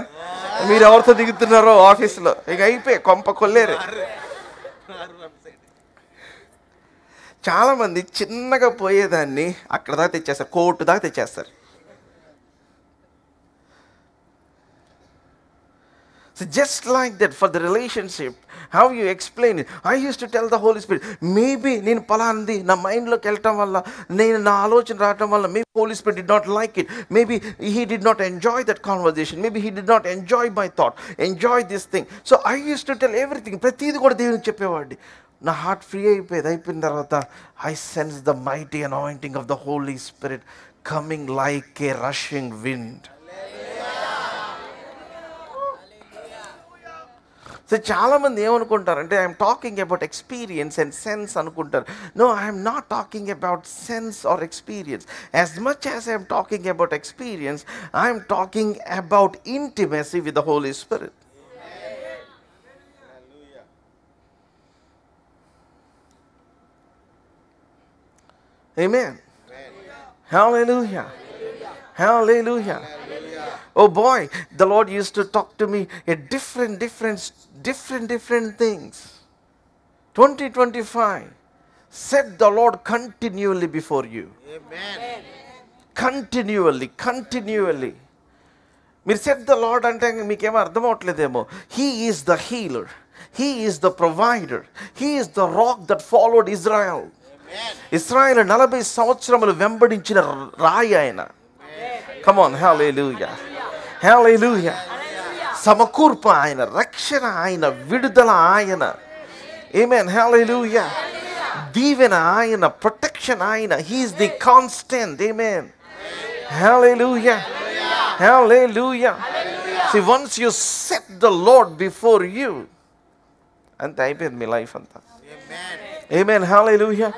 మీరు ఎవరితో దిగుతున్నారో ఆఫీస్లో, ఇక అయిపోయి కొంప కొల్లేరు. చాలామంది చిన్నగా పోయేదాన్ని అక్కడ దాకా తెచ్చేస్తారు, కోర్టు దాకా తెచ్చేస్తారు. So just like that for the relationship, how you explain it. I used to tell the Holy Spirit, maybe నేను పలాంది నా మైండ్లోకి వెళ్ళటం వల్ల, నేను నా ఆలోచన రావటం వల్ల, maybe Holy Spirit did not like it, maybe he did not enjoy that conversation, maybe he did not enjoy my thought, enjoy this thing. So I used to tell everything, ప్రతిది కూడా దేవునికి చెప్పేవాడిని. నా హార్ట్ ఫ్రీ అయిపోయిన తర్వాత I sense the mighty anointing of the Holy Spirit coming like a rushing wind. So చాలామంది ఏమనుకుంటారంటే I'm talking about experience and sense అనుకుంటారు. No, I'm not talking about sense or experience. As much as I'm talking about experience, I'm talking about intimacy with the Holi Spirit. Amen. Hallelujah. Hallelujah. Oh boy, the Lord used to talk to me at different things. 2025, set the Lord continually before you. Amen. Continually. మీరు set the Lord అంటే మీకేమో అర్థం అవట్లేదేమో. He is the healer. He is the provider. He is the rock that followed Israel. ఇశ్రాయేలు 40 సంవత్సరములు వెంబడించిన రాయి ఆయన. Come on, hallelujah. Hallelujah. సమకూర్పు ఆయన, రక్షణ ఆయన, విడుదల ఆయన. Amen. Hallelujah. దీవెన ఆయన, ప్రొటెక్షన్ ఆయన. He is the constant. Amen. Hallelujah. Hallelujah. See, once you set the Lord before you, అంతే అయిపోయింది మీ లైఫ్ అంతా. Amen. Hallelujah.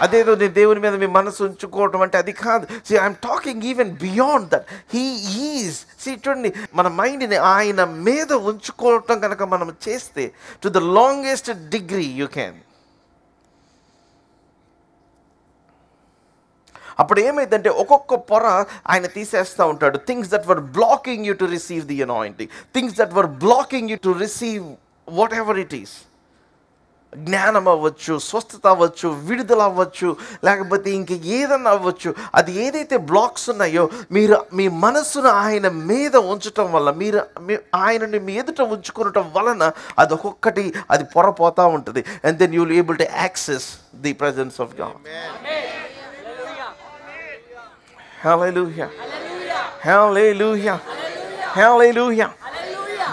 అదేదో నేను దేవుని మీద మీ మనసు ఉంచుకోవటం అంటే అది కాదు. See, I'm talking even beyond that. He is. See, చూడండి, మన మైండ్ని ఆయన మీద ఉంచుకోవటం కనుక మనం చేస్తే to the longest degree you can. అప్పుడు ఏమైందంటే ఒక్కొక్క పొర ఆయన తీసేస్తూ ఉంటాడు. Things that were blocking you to receive the anointing, things that were blocking you to receive what ever it is. జ్ఞానం అవ్వచ్చు, స్వస్థత అవ్వచ్చు, విడుదల అవ్వచ్చు, లేకపోతే ఇంక ఏదన్నా అవ్వచ్చు. అది ఏదైతే బ్లాక్స్ ఉన్నాయో మీరు మీ మనస్సును ఆయన మీద ఉంచటం వల్ల, మీరు ఆయనని మీ ఎదుట ఉంచుకోవటం వలన అది ఒక్కొక్కటి అది పొరపోతూ ఉంటుంది. And then you will able to access the presence of God. Hallelujah. Hallelujah. Hallelujah.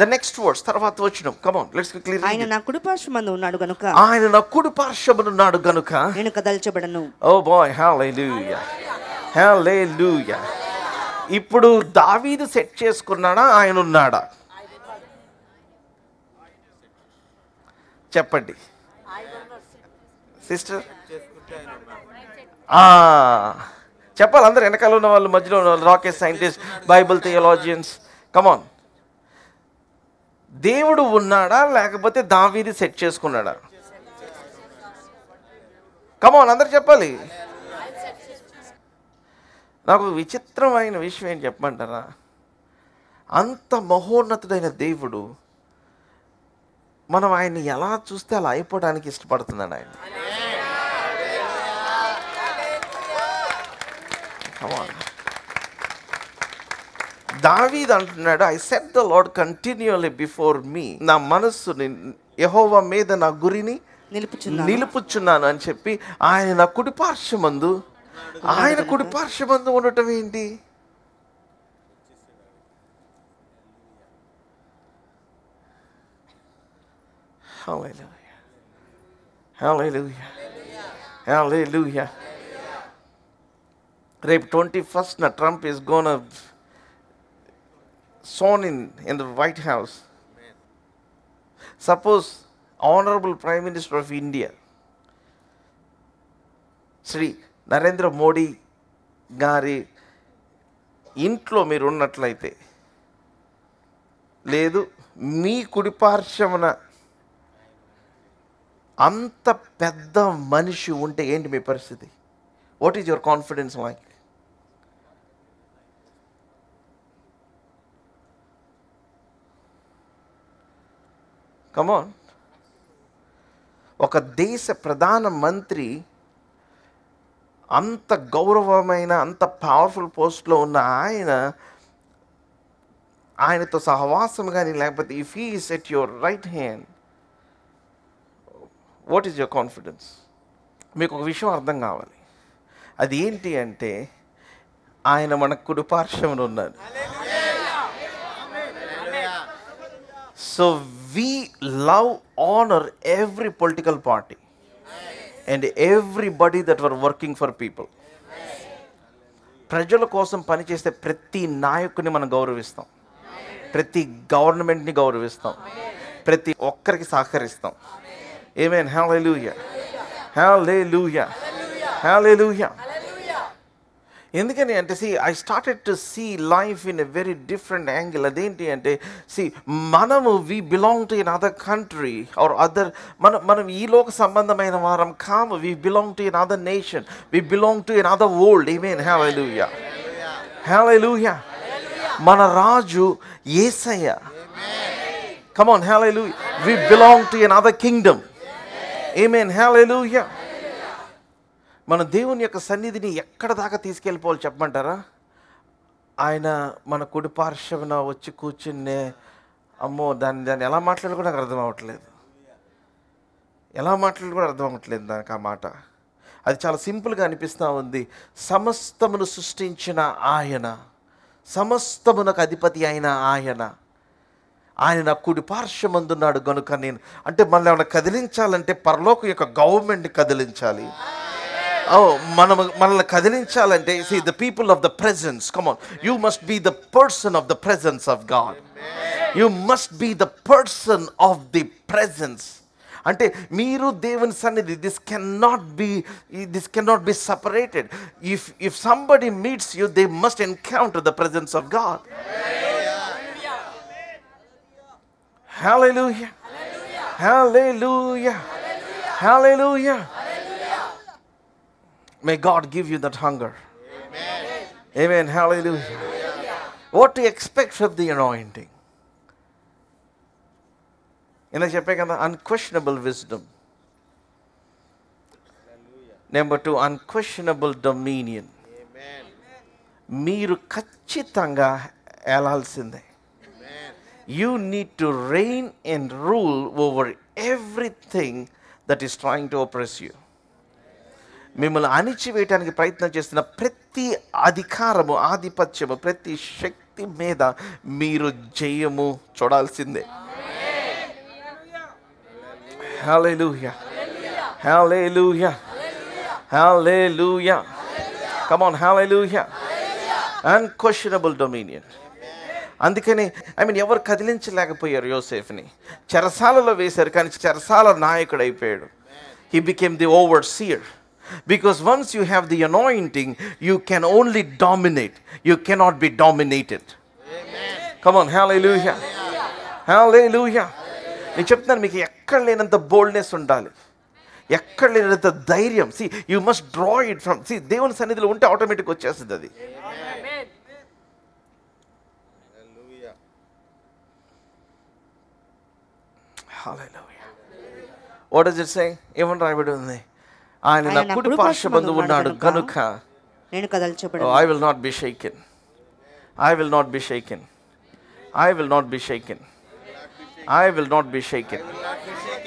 The next verse, తర్వాత వచనం. Come on, let's quickly read. ఆయన నా కుడి పార్శ్వమందు ఉన్నాడు గనుక, ఆయన నా కుడి పార్శ్వమందు ఉన్నాడు గనుక నేను కదల్చబడను. Oh boy, hallelujah. Hallelujah. ఇప్పుడు దావీదు సెట్ చేసుకున్నాడా, ఆయన ఉన్నాడా? చెప్పండి సిస్టర్. చెప్పాలి అందరు, వెనకాల ఉన్న వాళ్ళు, మధ్యలో ఉన్న వాళ్ళు, రాకెట్ సైంటిస్ట్, బైబిల్ థియాలజియన్స్. కమాన్, దేవుడు ఉన్నాడా లేకపోతే దావీదు సెట్ చేసుకున్నాడా? కమాన్ అందరు చెప్పాలి. నాకు విచిత్రమైన విషయం ఏం చెప్పమంటారా, అంత మహోన్నతుడైన దేవుడు మనం ఆయన్ని ఎలా చూస్తే అలా అయిపోవడానికి ఇష్టపడుతున్నాడు ఆయన. దావీదు అంటున్నాడు, I set the Lord continually before me. నా మనస్సుని యెహోవా మీద నా గురిని నిలుపుచున్నాను అని చెప్పి ఆయన నా కుడిపార్శ్వమందు, ఆయన కుడిపార్శ్వమందు ఉండటం ఏంటి? Hallelujah. Hallelujah. Hallelujah. రేపు 21st Trump is gonna sworn in the White House. Suppose Honorable Prime Minister of India, Shri Narendra Modi గారి ఇంట్లో మీరు ఉన్నట్లయితే, లేదు మీ కుడిపార్శ్వమున అంత పెద్ద మనిషి ఉంటే ఏంటి మీ పరిస్థితి? What is your confidence like? Come on. ఒక దేశ ప్రధాన మంత్రి అంత గౌరవమైన, అంత పవర్ఫుల్ పోస్ట్లో ఉన్న ఆయనతో సహవాసం కానీ, లేకపోతే if he is at your right hand, what is your confidence? మీకు ఒక విషయం అర్థం కావాలి. అది ఏంటి అంటే, ఆయన మన కుడిపార్శ్వమున ఉన్నాడు. So we love, honor every political party and everybody that were working for people. ప్రజల కోసం పనిచేసే ప్రతి నాయకుని మనం గౌరవిస్తాం, ప్రతి గవర్నమెంట్ని గౌరవిస్తాం, ప్రతి ఒక్కరికి సహకరిస్తాం. ఆమేన్. Hallelujah, hallelujah, hallelujah. ఎందుకని అంటే, I started to see life in a very different angle. అదేంటి అంటే, మనము we belong to another country or other, మనం ఈ లోక సంబంధమైన వారం కాము. We belong to another nation, we belong to another world. Amen. Hallelujah, hallelujah. మన రాజు Yesayya. Come on, hallelujah. We belong to another kingdom. Amen. Hallelujah. మన దేవుని యొక్క సన్నిధిని ఎక్కడ దాకా తీసుకెళ్ళిపోవాలి చెప్పమంటారా? ఆయన మన కుడి పార్శ్వన వచ్చి కూర్చునే, అమ్మో దాన్ని ఎలా మాట్లాడాలి కూడా నాకు అర్థం అవ్వట్లేదు, ఎలా మాట్లాడాలి కూడా అర్థం అవ్వట్లేదు దానికి ఆ మాట. అది చాలా సింపుల్గా అనిపిస్తూ ఉంది. సమస్తమును సృష్టించిన ఆయన, సమస్తమునకు అధిపతి అయిన ఆయన నా కుడి పార్శ్వమందున్నాడు గనుక నేను, అంటే మనల్ని ఏమైనా కదిలించాలంటే పరలోకం యొక్క గవర్నమెంట్ని కదిలించాలి. మనల్ని కదిలించాలంటే, the people of the presence, come on, you must be the person of the presence of God. You must be the person of the presence. అంటే మీరు దేవుని సన్నిధి, this cannot be separated. If somebody meets you, they must encounter the presence of God. Hallelujah, hallelujah, hallelujah. May God give you that hunger. Amen. Amen. Hallelujah. What to expect from the anointing? In the చెప్పేకన్నా unquestionable wisdom. Number 2, unquestionable dominion. Amen. మీరు ఖచ్చితంగా ఏలాల్సిందే. You need to reign and rule over everything that is trying to oppress you. మిమ్మల్ని అణిచివేయటానికి ప్రయత్నం చేస్తున్న ప్రతి అధికారము, ఆధిపత్యము, ప్రతి శక్తి మీద మీరు జయము చూడాల్సిందే. Hallelujah, hallelujah, hallelujah. Come on, hallelujah. Unquestionable dominion. అందుకని ఎవరు కదిలించలేకపోయారు యోసేఫ్ని. చెరసాలలో వేశారు, కానీ చెరసాల నాయకుడు అయిపోయాడు. He became the overseer. Because once you have the anointing, you can only dominate. You cannot be dominated. Amen. Come on, hallelujah. Hallelujah. నేను చెప్తున్నాను, మీకు ఎక్కడ లేనంత బోల్డ్నెస్ ఉండాలి, ఎక్కడ లేనంత ధైర్యం. You must draw it from, దేవుని సన్నిధిలో ఉంటే ఆటోమేటిక్ వచ్చేస్తుంది అది. Hallelujah. What does it say? ఏమని రాయబడి ఉంది? ఆయన నా కుడి పార్శ్వమందు ఉన్నాడు గనుక నేను కదల్చబడను. I will not be shaken. I will not be shaken. I will not be shaken. I will not be shaken.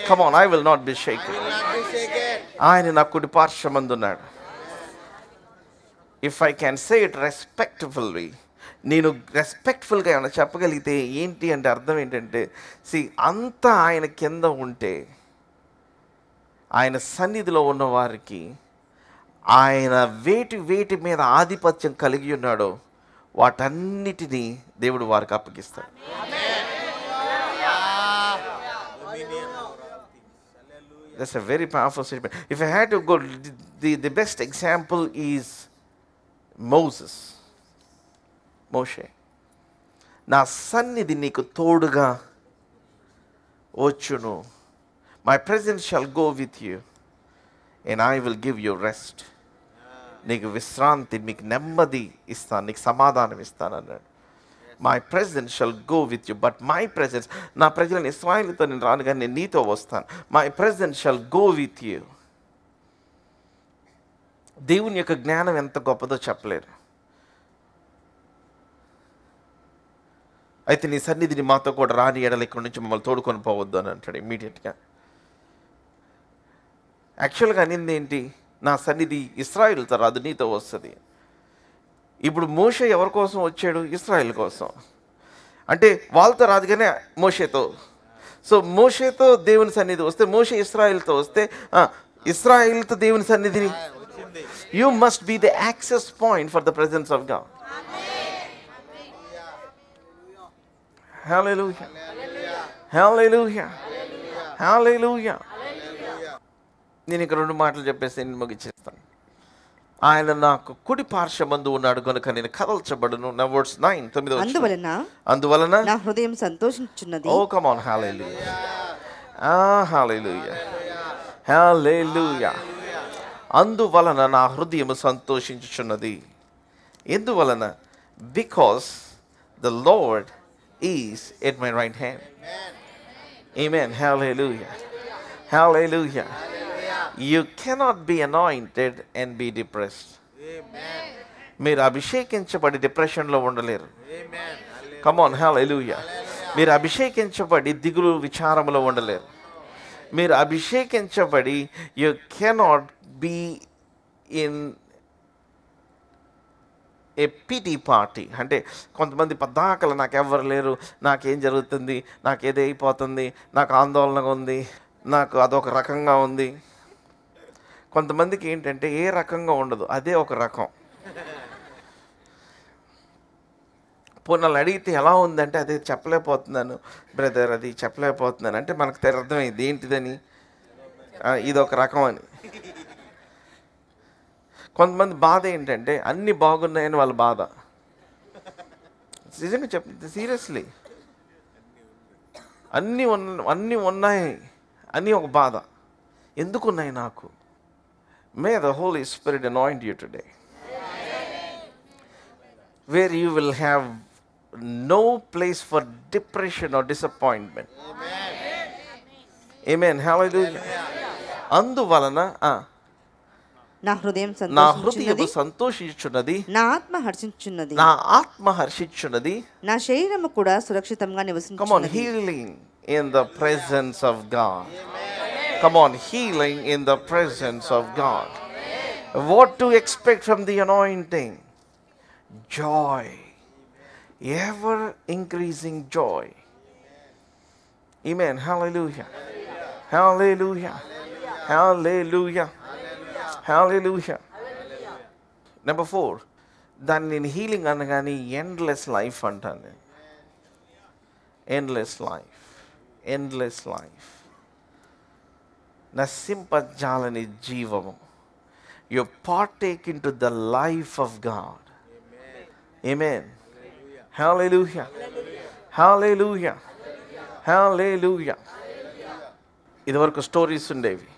Come on, I will not be shaken. ఆయన నా కుడి పార్శ్వమందు ఉన్నాడు. If I can say it respectfully, నేను రెస్పెక్ట్ఫుల్గా ఏమైనా చెప్పగలిగితే ఏంటి అంటే అర్థం ఏంటంటే, అంతా ఆయన కింద ఉంటే ఆయన సన్నిధిలో ఉన్న వారికి ఆయన వేటి మీద ఆధిపత్యం కలిగి ఉన్నాడో వాటన్నిటినీ దేవుడు వారికి అప్పగిస్తాడు. That's a very powerful statement. If I had to go, the best example is Moshe. నా సన్నిధి నీకు తోడుగా వచ్చును. My presence shall go with you and I will give you rest. నీకు విశ్రాంతి, మీకు నెమ్మది ఇస్తాను, నీకు సమాధానం ఇస్తాను అన్నాడు. My presence shall go with you, but my presence, నా ప్రజలను ఇశ్రాయేలుతో నేను రాను కానీ నేను నీతో వస్తాను. My presence shall go with you. దేవుని యొక్క జ్ఞానం ఎంత గొప్పదో చెప్పలేరు. అయితే నీ సన్నిధిని మాతో కూడా రాని ఎడల ఇక్కడ నుంచి మమ్మల్ని తోడుకొని పోవద్దు అని అంటాడు ఇమ్మీడియట్గా. యాక్చువల్గా అనింది ఏంటి? నా సన్నిధి ఇశ్రాయేలుతో రాదు, నీతో వస్తుంది. ఇప్పుడు మోషే ఎవరి కోసం వచ్చాడు? ఇశ్రాయేల్ కోసం. అంటే వాళ్ళతో రాదు కానీ మోషేతో. సో మోషేతో దేవుని సన్నిధి వస్తే, మోషే ఇశ్రాయేల్తో వస్తే, ఇశ్రాయేల్తో దేవుని సన్నిధిని, you must be the access point for the presence of God. Hallelujah. Hallelujah. Hallelujah. నేను ఇక్కడ 2 మాటలు చెప్పేసి నేను ముగించేస్తాను. ఆయన నాకు కుడి పార్శ్వమందు ఉన్నాడు కనుక నేను కదల్చబడను. నా వర్స్ 9. అందువలన నా హృదయం సంతోషించుచున్నది. Oh, come on. Hallelujah. Hallelujah. Hallelujah. అందువలన నా హృదయం సంతోషించుచున్నది. ఎందువలన? Because the Lord is at my right hand. Amen. Hallelujah. Hallelujah. You cannot be anointed and be depressed. మీరు అభిషేకించబడి డిప్రెషన్లో ఉండలేరు. Come on. Hallelujah. మీరు అభిషేకించబడి దిగులు విచారంలో ఉండలేరు. మీరు అభిషేకించబడి you cannot be in a pity party. అంటే కొంతమంది పద్దాకలు నాకు ఎవరు లేరు, నాకేం జరుగుతుంది, నాకు ఏది అయిపోతుంది, నాకు ఆందోళనగా ఉంది, నాకు అదొక రకంగా ఉంది. కొంతమందికి ఏంటంటే ఏ రకంగా ఉండదు, అదే ఒక రకం. పోనీ అడిగితే ఎలా ఉందంటే అదే చెప్పలేకపోతున్నాను బ్రదర్, అది చెప్పలేకపోతున్నాను అంటే మనకు అర్థమైంది ఏంటిదని, ఇదొక రకం అని. కొంతమంది బాధ ఏంటంటే అన్నీ బాగున్నాయని వాళ్ళ బాధ. నిజంగా చెప్తుంది, సీరియస్లీ. అన్నీ ఉన్నాయి అని ఒక బాధ. ఎందుకు ఉన్నాయి నాకు? May the Holi Spirit anoint you today, where you will have no place for depression or disappointment. Amen. Hallelujah. అందువలన నా హృదయం సంతోషించుచున్నది, నా ఆత్మ హర్షించుచున్నది, నా ఆత్మ హర్షించున్నది, నా శరీరము కూడా సురక్షితంగా నివసించుచున్నది. Come on, healing in the presence of God. Come on, healing in the presence of God. What to expect from the anointing? Joy, ever increasing joy. Amen. Hallelujah. Hallelujah. Hallelujah. Hallelujah. Number 4, దాన్ని నేను healing అనగానే endless life అంటాను నేను. Endless life, endless life, నశింపజాలని జీవము. You partake into the life of God. Amen. Hallelujah. Hallelujah. Hallelujah. ఇదివరకు stories ఉండేవి.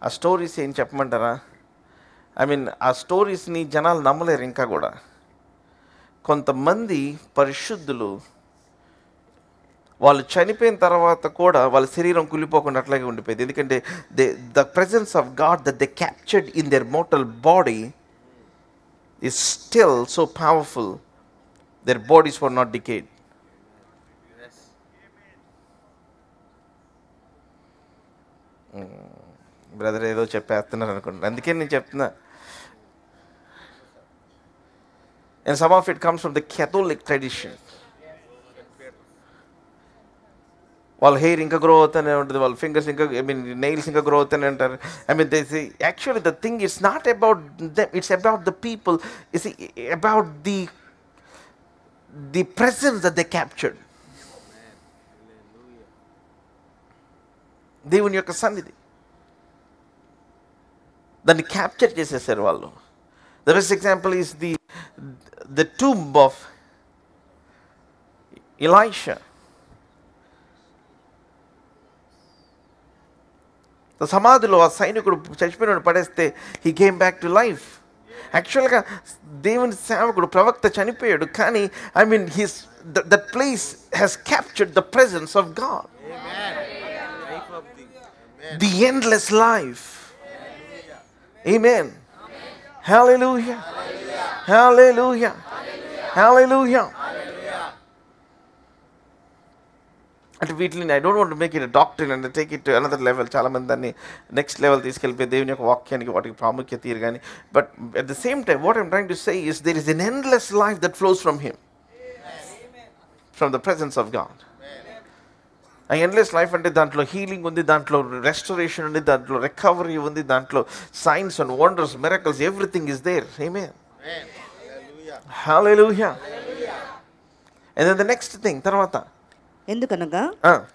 ఆ stories ఏం చెప్పమంటారా? ఆ స్టోరీస్ని జనాలు నమ్మలేరు ఇంకా కూడా. కొంతమంది పరిశుద్ధులు వాళ్ళు చనిపోయిన తర్వాత కూడా వాళ్ళ శరీరం కుళ్ళిపోకుండా అట్లాగే ఉండిపోయింది. ఎందుకంటే the presence of God that they captured in there mortal body is still so powerful. There bodies were not decade. Brother ఏదో చెప్పేస్తున్నారు అనుకుంటున్నాను, అందుకే నేను చెప్తున్నా. And some of it comes from the Catholic tradition. వాళ్ళ హెయిర్ ఇంకా grow అవుతూనే ఉంటుంది, వాళ్ళ ఫింగర్స్ ఇంకా నెయిల్స్ ఇంకా గ్రో అవుతూనే ఉంటారు. They say actually the thing it's not about them, it's about the people, it's about the presence that they captured. దేవుని యొక్క సన్నిధి దాన్ని క్యాప్చర్ చేసేసారు వాళ్ళు. The best example is the tomb of Elisha. సమాధిలో ఆ సైనికుడు చచ్చిపోయిన పడేస్తే he came back to life. యాక్చువల్గా దేవుని సేవకుడు ప్రవక్త చనిపోయాడు, కానీ that place has captured the presence of God. The endless life. Amen. Hallelujah. Hallelujah. Hallelujah. అంటే వీటిని I don't want to make it doctrine and take it to another level. చాలామంది దాన్ని నెక్స్ట్ లెవెల్ తీసుకెళ్ళిపోయి దేవుని యొక్క వాక్యానికి వాటికి ప్రాముఖ్యత తీరు. కానీ but at the same time what I'm trying to say is there is an endless life that flows from him, from the presence of God. ఆ ఎండ్లెస్ లైఫ్ అంటే దాంట్లో హీలింగ్ ఉంది, దాంట్లో రెస్టరేషన్ ఉంది, దాంట్లో రికవరీ ఉంది, దాంట్లో science and wonders, miracles, everything is there. Amen. Hallelujah. And then the next thing, తర్వాత ఎందుకనగా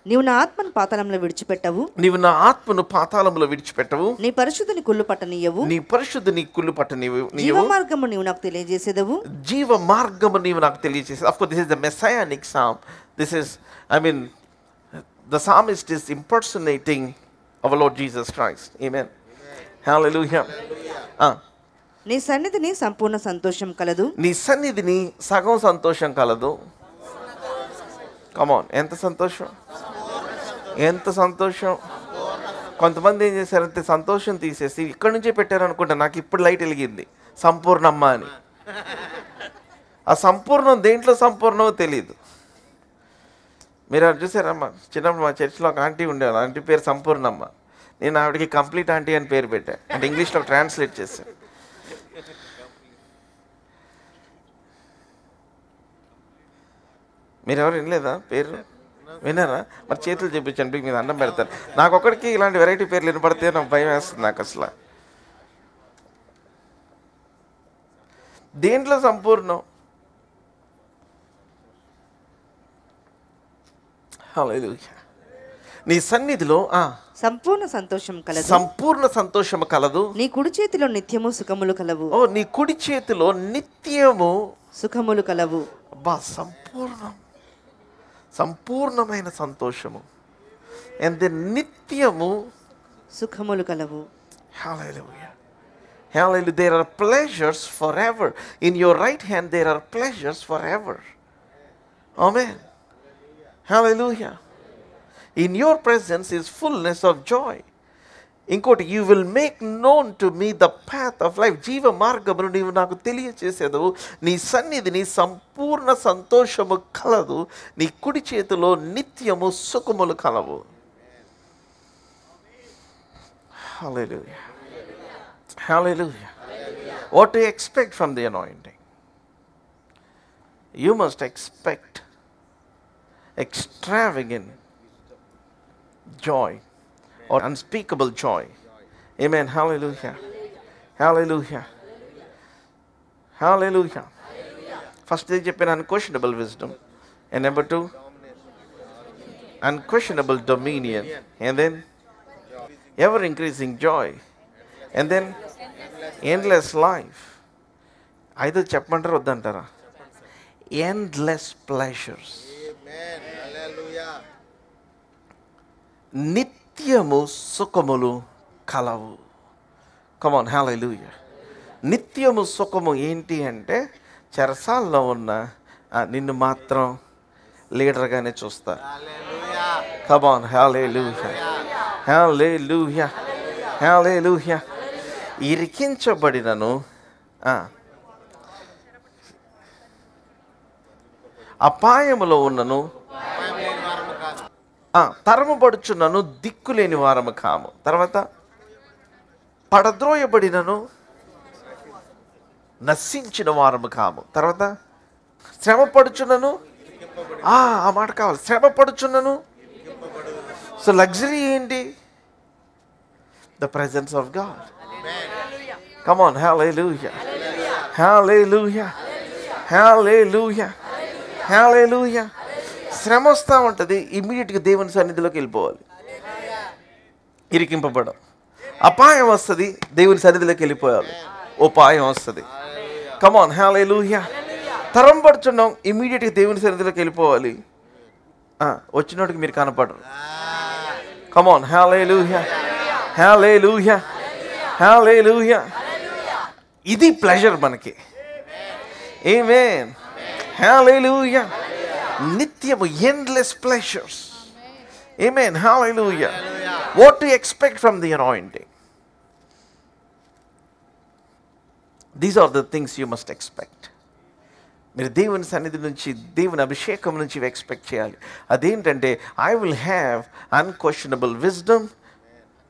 నీవు నా ఆత్మను పాతాళంలో విడిచిపెట్టవు, నీవు నా ఆత్మను పాతాళంలో విడిచిపెట్టవు, నీ పరిశుద్ధుని కుళ్ళు పట్టనీయవు, నీ పరిశుద్ధుని కుళ్ళు పట్టనీయవు, జీవ మార్గము నీవు నాకు తెలియజేసేదవు, జీవ మార్గము నీవు నాకు తెలియజేసేది. Of course this is the messianic psalm. This is the psalmist is impersonating our Lord Jesus Christ. Amen. Hallelujah. నీ సన్నిధిని సంపూర్ణ సంతోషం కలదు, నీ సన్నిధిని సగం సంతోషం కలదు. కమాన్, ఎంత సంతోషం, ఎంత సంతోషం. కొంతమంది ఏం చేశారంటే సంతోషం తీసేసి ఇక్కడి నుంచే పెట్టారు అనుకుంటా. నాకు ఇప్పుడు లైట్ వెలిగింది సంపూర్ణమ్మ అని. ఆ సంపూర్ణం దేంట్లో సంపూర్ణమో తెలియదు. మీరు అది చూసారమ్మా, చిన్నప్పుడు మా చర్చిలో ఒక ఆంటీ ఉండేవాళ్ళు, ఆంటీ పేరు సంపూర్ణమ్మ. నేను ఆవిడకి కంప్లీట్ ఆంటీ అని పేరు పెట్టాను, అంటే ఇంగ్లీష్లో ట్రాన్స్లేట్ చేశాను. మీరు ఎవరు వినలేదా పేరు? విన్నారా? మరి చేతులు చూపించండి, మీరు అన్నం పెడతారు. నాకు ఒకటికి ఇలాంటి వెరైటీ పేర్లు వినపడితే నాకు భయం వేస్తుంది. నాకు అసలు దేంట్లో సంపూర్ణం? నీ సన్నిధిలో సంపూర్ణ సంతోషం కలదు, సంపూర్ణ సంతోషము కలదు, నీ కుడి చేతిలో నిత్యము సుఖములు కలవు. ఓ, నీ కుడి చేతిలో నిత్యము సుఖములు కలవు. అబ్బా, సంపూర్ణమైన సంతోషము, అండ్ నిత్యము సుఖములు కలవు. Hallelujah. Hallelujah. There are pleasures forever. In your right hand there are pleasures forever. Amen. Hallelujah. In your presence is fullness of joy. ఇంకోటి, you will make known to me the path of life. జీవ మార్గమును నీవు నాకు తెలియచేసేదవు. నీ సన్నిధిని సంపూర్ణ సంతోషము కలదు, నీ కుడి చేతిలో నిత్యము సుఖములు కలవు. Hallelujah. Hallelujah. What do you expect from the anointing? You must expect extravagant joy or unspeakable joy. Amen. Hallelujah. Hallelujah. Hallelujah. First they చెప్పిన unquestionable wisdom, and number 2 unquestionable dominion, and then ever increasing joy, and then endless life. either చెప్పమంటారా వద్దంటారా? endless pleasures. Amen. Hallelujah. నిత్యము సుఖములు కలవు. Come on, hallelujah. నిత్యము సుఖము ఏంటి అంటే, చెరసాల్లో ఉన్న నిన్ను మాత్రం లీడర్గానే చూస్తారు. కమ్ ఆన్, హల్లెలూయా, హల్లెలూయా, హల్లెలూయా. ఇరికించబడినను, అపాయములో ఉన్నను, తరమబడుచున్నను, దిక్కులేని వారము కాము. తర్వాత పడద్రోయబడినను, నశించిన వారము కాము. తర్వాత శ్రమపడుచున్నను, ఆ మాట కావాలి, శ్రమపడుచున్నను. సో లగ్జరీ ఏంటి? The presence of God. Come on, hallelujah, hallelujah, hallelujah, hallelujah. శ్రమ వస్తూ ఉంటుంది, ఇమ్మీడియట్గా దేవుని సన్నిధిలోకి వెళ్ళిపోవాలి. ఇరికింపబడం. అపాయం వస్తుంది, దేవుని సన్నిధిలోకి వెళ్ళిపోవాలి. ఉపాయం వస్తుంది. కమ్ ఆన్, హల్లెలూయా. తరం పడుచున్నాం, ఇమ్మీడియట్గా దేవుని సన్నిధిలోకి వెళ్ళిపోవాలి. వచ్చినోడికి మీరు కనపడరు. కమ్ ఆన్, హల్లెలూయా, హల్లెలూయా, హల్లెలూయా. ఇది ప్లెజర్ మనకి. ఆమేన్, హల్లెలూయా. నిత్యము endless pleasures. Amen, hallelujah. What do you expect from the anointing? These are the things you must expect. మీరు దేవుని సన్నిధి నుంచి, దేవుని అభిషేకం నుంచి ఎక్స్పెక్ట్ చేయాలి. అదేంటంటే, I will have unquestionable wisdom,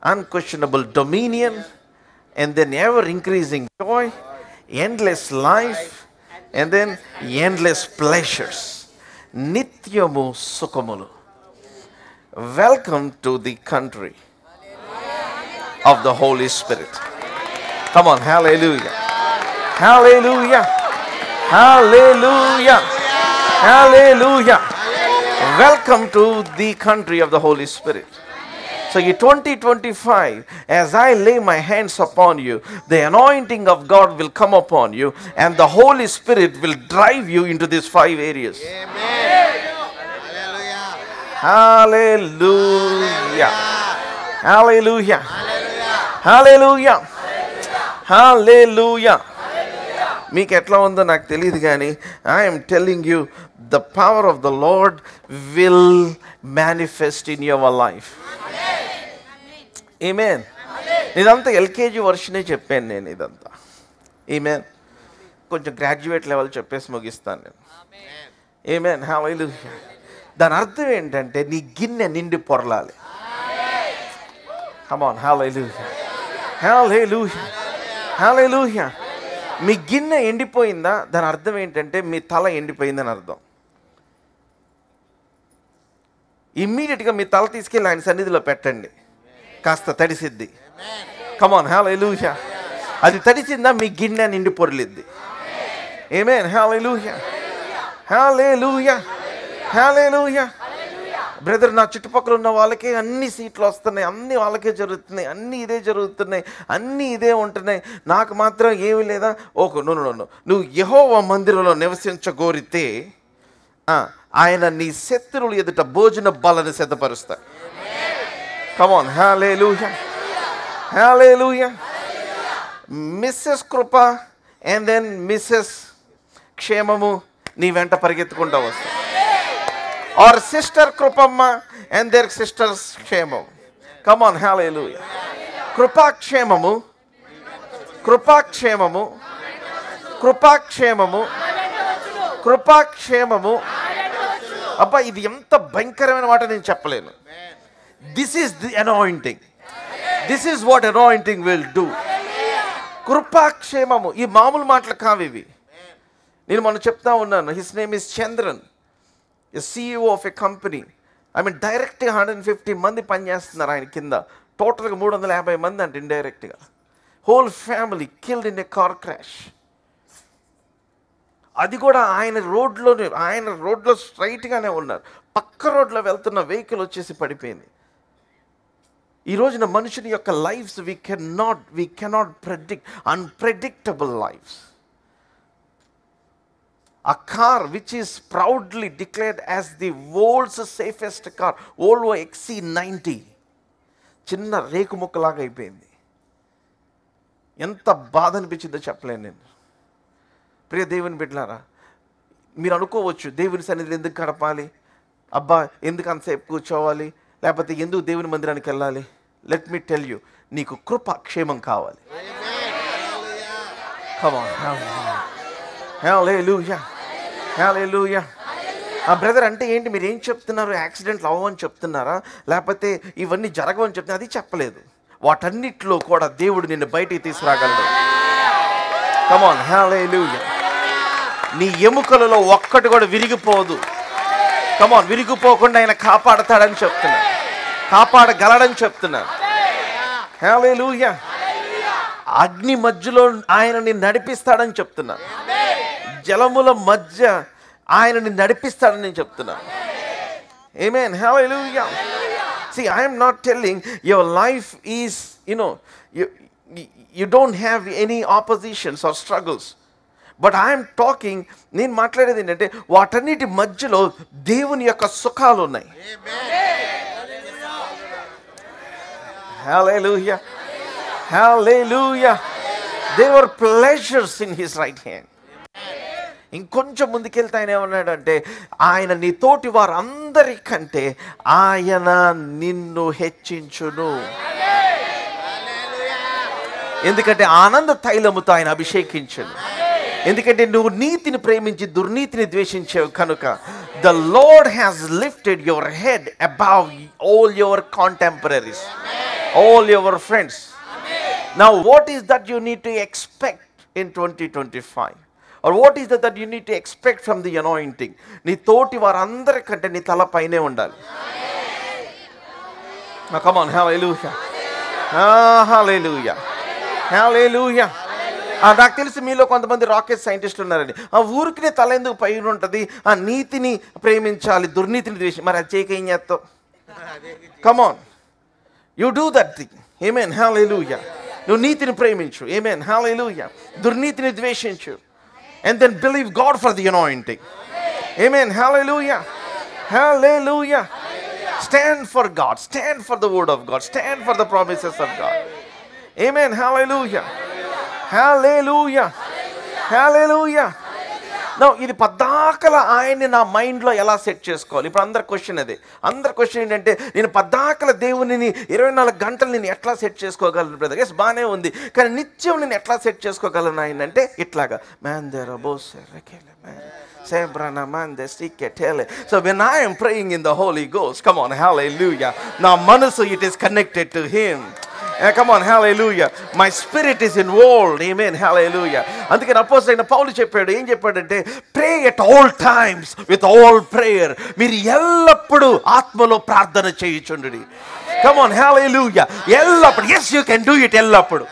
unquestionable dominion, and then ever increasing joy, endless life, and then endless pleasures. నిత్యము సుఖములు. Welcome to the country of the Holi spirit. Come on, hallelujah, hallelujah, hallelujah, hallelujah. Welcome to the country of the Holy Spirit. So in 2025, as I lay my hands upon you, the anointing of God will come upon you, and the Holy Spirit will drive you into these 5 areas. Amen. Hallelujah, hallelujah, hallelujah, hallelujah. మీకు ఎట్లా ఉందో నాకు తెలియదు, కానీ I'm telling you, the power of the Lord will manifest in your life. Amen. ఇదంతా LKG వర్షనే చెప్పాను నేను ఇదంతా. ఆమేన్. కొంచెం గ్రాడ్యుయేట్ లెవెల్ చెప్పేసి ముగిస్తాను నేను. ఆమేన్, హల్లెలూయా. దాని అర్థం ఏంటంటే, నీ గిన్నె నిండి పొరలాలి. కమ్ ఆన్, హల్లెలూయా, హల్లెలూయా, హల్లెలూయా. మీ గిన్నె ఎండిపోయిందా, దాని అర్థం ఏంటంటే మీ తల ఎండిపోయిందని అర్థం. ఇమ్మీడియట్గా మీ తల తీసుకెళ్ళి ఆయన సన్నిధిలో పెట్టండి, కాస్త తడిసిద్ది. కమ్ ఆన్, హల్లెలూయా. అది తడిసిందా, మీ గిన్నె నిండి పొరలిద్ది. ఆమేన్, హల్లెలూయా, హల్లెలూయా, హల్లెలూయా. బ్రదర్, నా చుట్టుపక్కల ఉన్న వాళ్ళకే అన్ని సీట్లు వస్తున్నాయి, అన్ని వాళ్ళకే జరుగుతున్నాయి, అన్నీ ఇదే జరుగుతున్నాయి, అన్నీ ఇదే ఉంటున్నాయి, నాకు మాత్రం ఏమీ లేదా? ఓకే, నువ్వు యెహోవా మందిరంలో నివసించగోరితే ఆయన నీ శత్రువులు ఎదుట భోజన బలను సిద్ధపరుస్తాడు. Come on, hallelujah, hallelujah. Mrs Krupa and then Mrs Kshemamu నీ వెంట పరిగెత్తుకుంటూ వస్తాయి. Or sister Krupamma and their sisters Kshemam. Come on, hallelujah. కృపాక్షేమము, కృపాక్షేమము, కృపాక్షేమము, కృపాక్షేమము. అబ్బా, ఇది ఎంత భయంకరమైన మాట నేను చెప్పలేను. This is the anointing. This is what anointing will do. కృపాక్షేమము. ఈ మామూలు మాటలు కావు ఇవి. నేను మొన్న చెప్తా ఉన్నాను, his name is Chandran, CEO of a company. I mean, డైరెక్ట్గా 150 మంది పనిచేస్తున్నారు ఆయన కింద. టోటల్గా 350 మంది అంటే ఇండైరెక్ట్గా. Whole family killed in a car crash. అది కూడా ఆయన రోడ్లో స్ట్రైట్గానే ఉన్నారు. పక్క రోడ్లో వెళ్తున్న వెహికల్ వచ్చేసి పడిపోయింది. ఈ రోజున మనుషుని యొక్క lifes we cannot predict, unpredictable lifes. A car which is proudly declared as the world's safest car, Volvo XC90, చిన్న రేకు ముక్కలాగా అయిపోయింది. ఎంత బాధ అనిపించిందో చెప్పలేను నేను. ప్రియ దేవుని బిడ్డలారా, మీరు అనుకోవచ్చు, దేవుని సన్నిధిలో ఎందుకు గడపాలి? అబ్బా ఎందుకు అంతసేపు కూర్చోవాలి, లేకపోతే ఎందుకు దేవుని మందిరానికి వెళ్ళాలి. లెట్ మీ టెల్ యూ, నీకు కృప క్షేమం కావాలి. Come on. Hallelujah. Hallelujah. Brother అంటే ఏంటి, మీరు ఏం చెప్తున్నారు? యాక్సిడెంట్లు అవ్వని చెప్తున్నారా, లేకపోతే ఇవన్నీ జరగవని చెప్తున్నా? అది చెప్పలేదు. వాటన్నిటిలో కూడా దేవుడు నిన్ను బయటికి తీసుకురాగలడు. Come on. Hallelujah. నీ ఎముకలలో ఒక్కటి కూడా విరిగిపోదు. Come on. విరిగిపోకుండా ఆయన కాపాడతాడని చెప్తున్నా, కాపాడగలడని చెప్తున్నా. Hallelujah. అగ్ని మధ్యలో ఆయనని నడిపిస్తాడని చెప్తున్నా, జలముల మధ్య ఆయనని నడిపిస్తాడని నేను చెప్తున్నా. Amen. Hallelujah. See, I am not telling your life is, you don't have any oppositions or struggles. But I am talking, నేను మాట్లాడేది ఏంటంటే వాటన్నిటి మధ్యలో దేవుని యొక్క సుఖాలు ఉన్నాయి. Hallelujah. Hallelujah. There were pleasures in his right hand. ఇంకొంచెం ముందుకెళ్తే ఆయన ఏమన్నాడంటే, ఆయన నీ తోటి వారందరికంటే ఆయన నిన్ను హెచ్చించును. ఎందుకంటే ఆనంద తైలముతో ఆయన అభిషేకించును. ఎందుకంటే నువ్వు నీతిని ప్రేమించి దుర్నీతిని ద్వేషించావు కనుక. The Lord has lifted your head above all your contemporaries, all your friends. Now what is that you need to expect in 2025? Or what is that you need to expect from the anointing? నీ తోటి వారందరికంటే నీ తల పైనే ఉండాలి. Come on. Hallelujah. Hallelujah. Hallelujah. నాకు తెలిసి మీలో కొంతమంది రాకెట్ సైంటిస్టులు ఉన్నారండి. ఆ ఊరికి తల ఎందుకు పైన ఉంటుంది? ఆ నీతిని ప్రేమించాలి, దుర్నీతిని ద్వేషి. మరి అది చేయక ఏం చేస్తావు? Come on. You do that thing. Amen. Hallelujah. నువ్వు నీతిని ప్రేమించు. Amen. Hallelujah. దుర్నీతిని ద్వేషించు. And then believe God for the anointing. Amen. Hallelujah. Hallelujah. Stand for God. Stand for the word of God. Stand for the promises of God. Amen. Hallelujah. Hallelujah. Hallelujah. Now, ఇది పద్దాకల ఆయన్ని నా మైండ్లో ఎలా set చేసుకోవాలి? ఇప్పుడు అందరి question అదే. అందరి క్వశ్చన్ ఏంటంటే, నేను పద్దాకల దేవునిని 24 గంటలు నేను ఎట్లా సెట్ చేసుకోగలను బ్రదర్? ఎస్, బాగానే ఉంది, కానీ నిత్యం నేను ఎట్లా సెట్ చేసుకోగలను ఆయన అంటే ఇట్లాగా. So when I am praying in the Holy Ghost, come on, hallelujah, నా మనసు, it is connected to him. Come on, hallelujah. My spirit is involved. Amen. Hallelujah. అందుకని అపోస్తలుడైన పౌలు చెప్పాడు, ఏం చెప్పాడంటే, pray at all times with all prayer. మీరు ఎల్లప్పుడూ ఆత్మలో ప్రార్థన చేయుచుండుడి. Come on, hallelujah. ఎల్లప్పుడు. Yes, you can do it ఎల్లప్పుడు.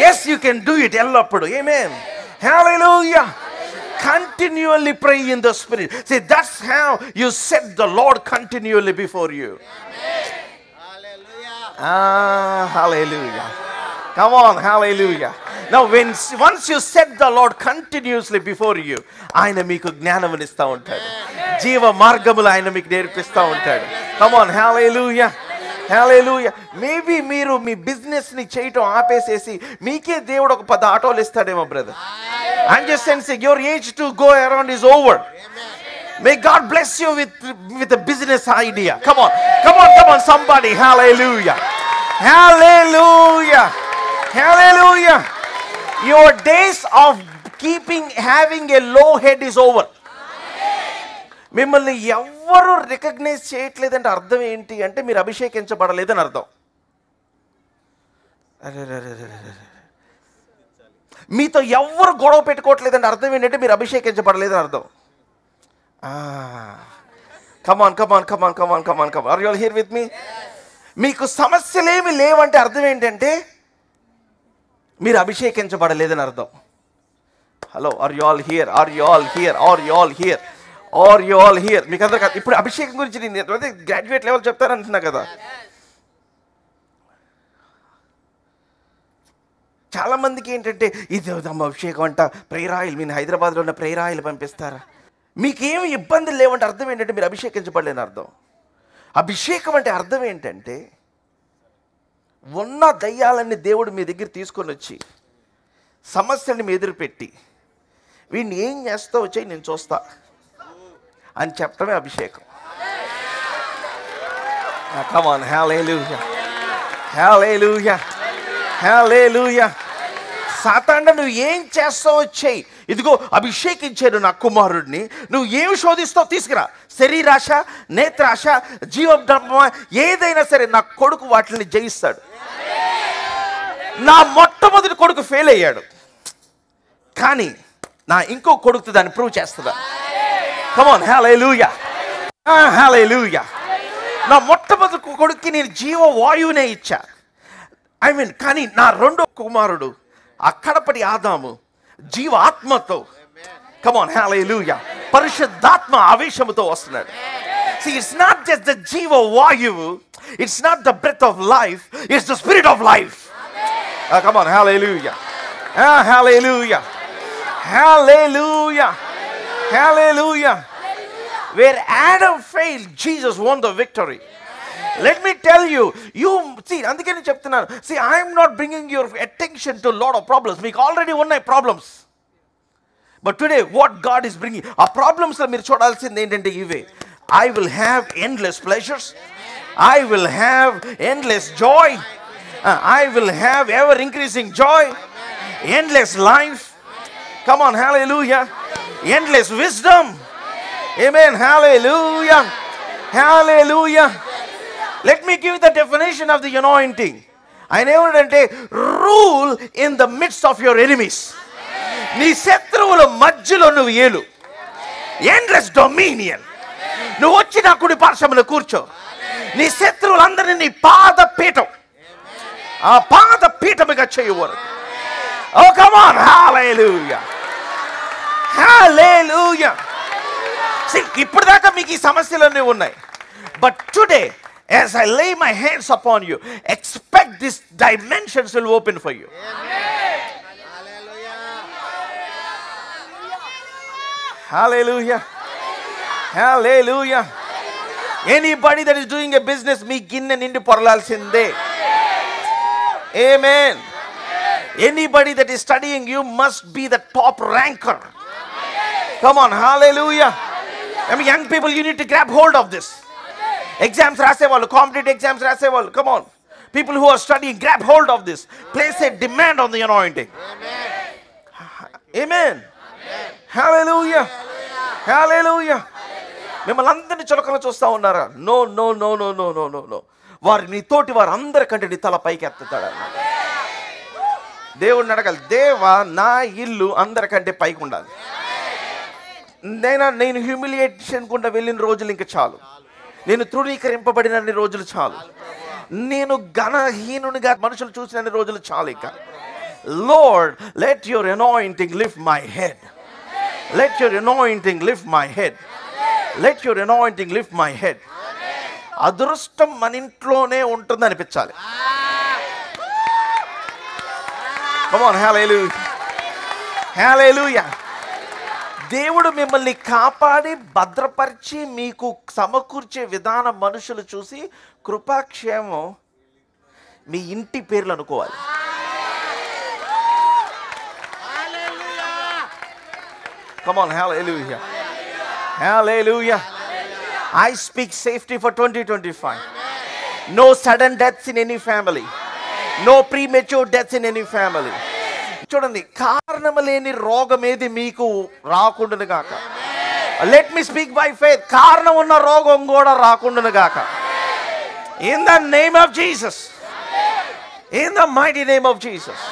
Yes, you can do it ఎల్లప్పుడు. Amen. Hallelujah. Continually pray in the spirit. See, that's how you set the Lord continually before you. Hallelujah. Come on, hallelujah. Now once you set the Lord continuously before you, ఆయన మీకు జ్ఞానమును ఇస్తూ ఉంటాడు, జీవ మార్గములు ఆయన మీకు నేర్పిస్తూ ఉంటాడు. Come on, hallelujah. Hallelujah. Maybe మీరు మీ బిజినెస్ని చేయటం ఆపేసేసి మీకే దేవుడు ఒక 10 ఆటోలు ఇస్తాడేమో brother. I'm just sensing your age to go around is over. May God bless you with a business idea. Come on. Come on, come on, somebody. Hallelujah. Hallelujah. Hallelujah. Your days of having a low head is over. మిమ్మల్ని ఎవ్వరూ recognise చేయట్లేదంటే అర్థం ఏంటి అంటే మీరు అభిషేకించబడలేదని అర్థం. మీతో ఎవ్వరు గొడవ పెట్టుకోవట్లేదంటే అర్థం ఏంటంటే మీరు అభిషేకించబడలేదని అర్థం. Come on, come on, come on, come on, come on, come on. Are you all here with me? మీకు సమస్యలేమి లేవంటే అర్థం ఏంటంటే మీరు అభిషేకించబడలేదని అర్థం. Hello, are you all here? Are you all here? Are you all here? Are you all here? మీకు అందరూ ఇప్పుడు అభిషేకం గురించి నేను గ్రాడ్యుయేట్ లెవెల్ చెప్తానంటున్నా కదా. చాలామందికి ఏంటంటే ఇది అభిషేకం అంట, ప్రేయర్ ఆయిల్, మీరు హైదరాబాద్లో ఉన్న ప్రేయర్ ఆయిల్ పంపిస్తారా? మీకేమి ఇబ్బందులు లేవంటే అర్థం ఏంటంటే మీరు అభిషేకించబడలేని అర్థం. అభిషేకం అంటే అర్థం ఏంటంటే ఉన్న దయ్యాలన్నీ దేవుడు మీ దగ్గర తీసుకొని వచ్చి సమస్యని మీ ఎదురు పెట్టి వీడిని ఏం చేస్తావు వచ్చి నేను చూస్తా అని చెప్పడమే అభిషేకం. Come on, hallelujah. Hallelujah. Hallelujah. సాతాండ నువ్వు ఏం చేస్తావో చెయ్యి. ఇదిగో అభిషేకించాడు నా కుమారుడిని, నువ్వు ఏం శోధిస్తావు తీసుకురా. శరీరాశ, నేత్రాశ, జీవబ్రహ్మ ఏదైనా సరే నా కొడుకు వాటిని జయిస్తాడు. నా మొట్టమొదటి కొడుకు ఫెయిల్ అయ్యాడు, కానీ నా ఇంకో కొడుకు దాన్ని ప్రూవ్ చేస్తుందా? కమ్ ఆన్, హల్లెలూయా, హల్లెలూయా. నా మొట్టమొదటి కొడుక్కి నేను జీవ వాయువునే ఇచ్చా. కానీ నా రెండో కుమారుడు ఆ కడపటి ఆదాము జీవ ఆత్మతో, కమ్ ఆన్, హల్లెలూయా, పరిశుద్ధాత్మ ఆవేశముతో వస్తున్నాడు. See, it's not just the jiva vayu, it's not the breath of life, it's the spirit of life. Come on, hallelujah. Hallelujah. Hallelujah. Hallelujah. Where Adam failed, Jesus won the victory. Let me tell you, see, అందుకని చెప్తున్నాను. See, I am not bringing your attention to a lot of problems. మీకు already ఉన్నాయి problems. But today, what God is bringing, ఆ problems లో మీరు చూడాల్సింది ఏంటంటే ఇవే. I will have endless pleasures. I will have endless joy. I will have ever increasing joy. Endless life. Come on, hallelujah. Endless wisdom. Amen, hallelujah. Hallelujah. Let me give you the definition of the anointing. ఆయన ఏమంటే rule in the midst of your enemies. నీ శత్రువుల మధ్యలో నువ్వు ఏలు. Endless dominion. నువ్వు వచ్చి నా కుడి పార్శ్వమున కూర్చో. నీ శత్రువులందరినీ నీ పాద పీఠం, ఆ పాద పీఠముగా చేయవరు. ఓ కమ్ ఆన్, హల్లెలూయా, హల్లెలూయా. ఇప్పుడు దాకా మీకు ఈ సమస్యలన్నీ ఉన్నాయి. But today as I lay my hands upon you, expect these dimensions will open for you. Amen. Hallelujah. Hallelujah. Anybody that is doing a business, me ginne nindi porlalsinde. Amen. Anybody that is studying, you must be the top ranker. Come on, hallelujah. I mean, young people, you need to grab hold of this. Exams రాసేవాళ్ళు, competitive exams రాసేవాళ్ళు, come on, people who are studying, grab hold of this. Place a demand on the anointing. Amen. Hallelujah. Hallelujah. మిమ్మల్ని అందరినీ చులకన చూస్తూ ఉన్నారా? No no no no no no no no. వారు నీ తోటి వారు అందరికంటే నీ తల పైకి ఎత్తుతాడు. దేవుడిని అడగాలి, దేవా నా ఇల్లు అందరికంటే పైకి ఉండాలి. నేను హ్యూమిలియేషన్ గుండా వెళ్ళిన రోజులు ఇంకా చాలు. నేను తృణీకరింపబడినన్ని రోజులు చాలు. నేను ఘనహీనునిగా మనుషులు చూసిన రోజులు చాలు. ఇక Lord, let your anointing lift my head. Let your anointing lift my head. Let your anointing lift my head. అదృష్టం మన ఇంట్లోనే ఉంటుంది అనిపించాలి. Come on, hallelujah. Hallelujah. దేవుడు మిమ్మల్ని కాపాడి భద్రపరిచి మీకు సమకూర్చే విధానం మనుషులు చూసి కృపాక్షేమం మీ ఇంటి పేర్లు అనుకోవాలి. Come on, hallelujah. Hallelujah. I speak safety for 2025. No sudden deaths in any family. No premature deaths in any family. చూడండి, కారణము లేని రోగం ఏది మీకు రాకుండాను గాక. Let me speak by faith. కారణం ఉన్న రోగం కూడా రాకుండాను గాక. In the name of Jesus. In the mighty name of Jesus.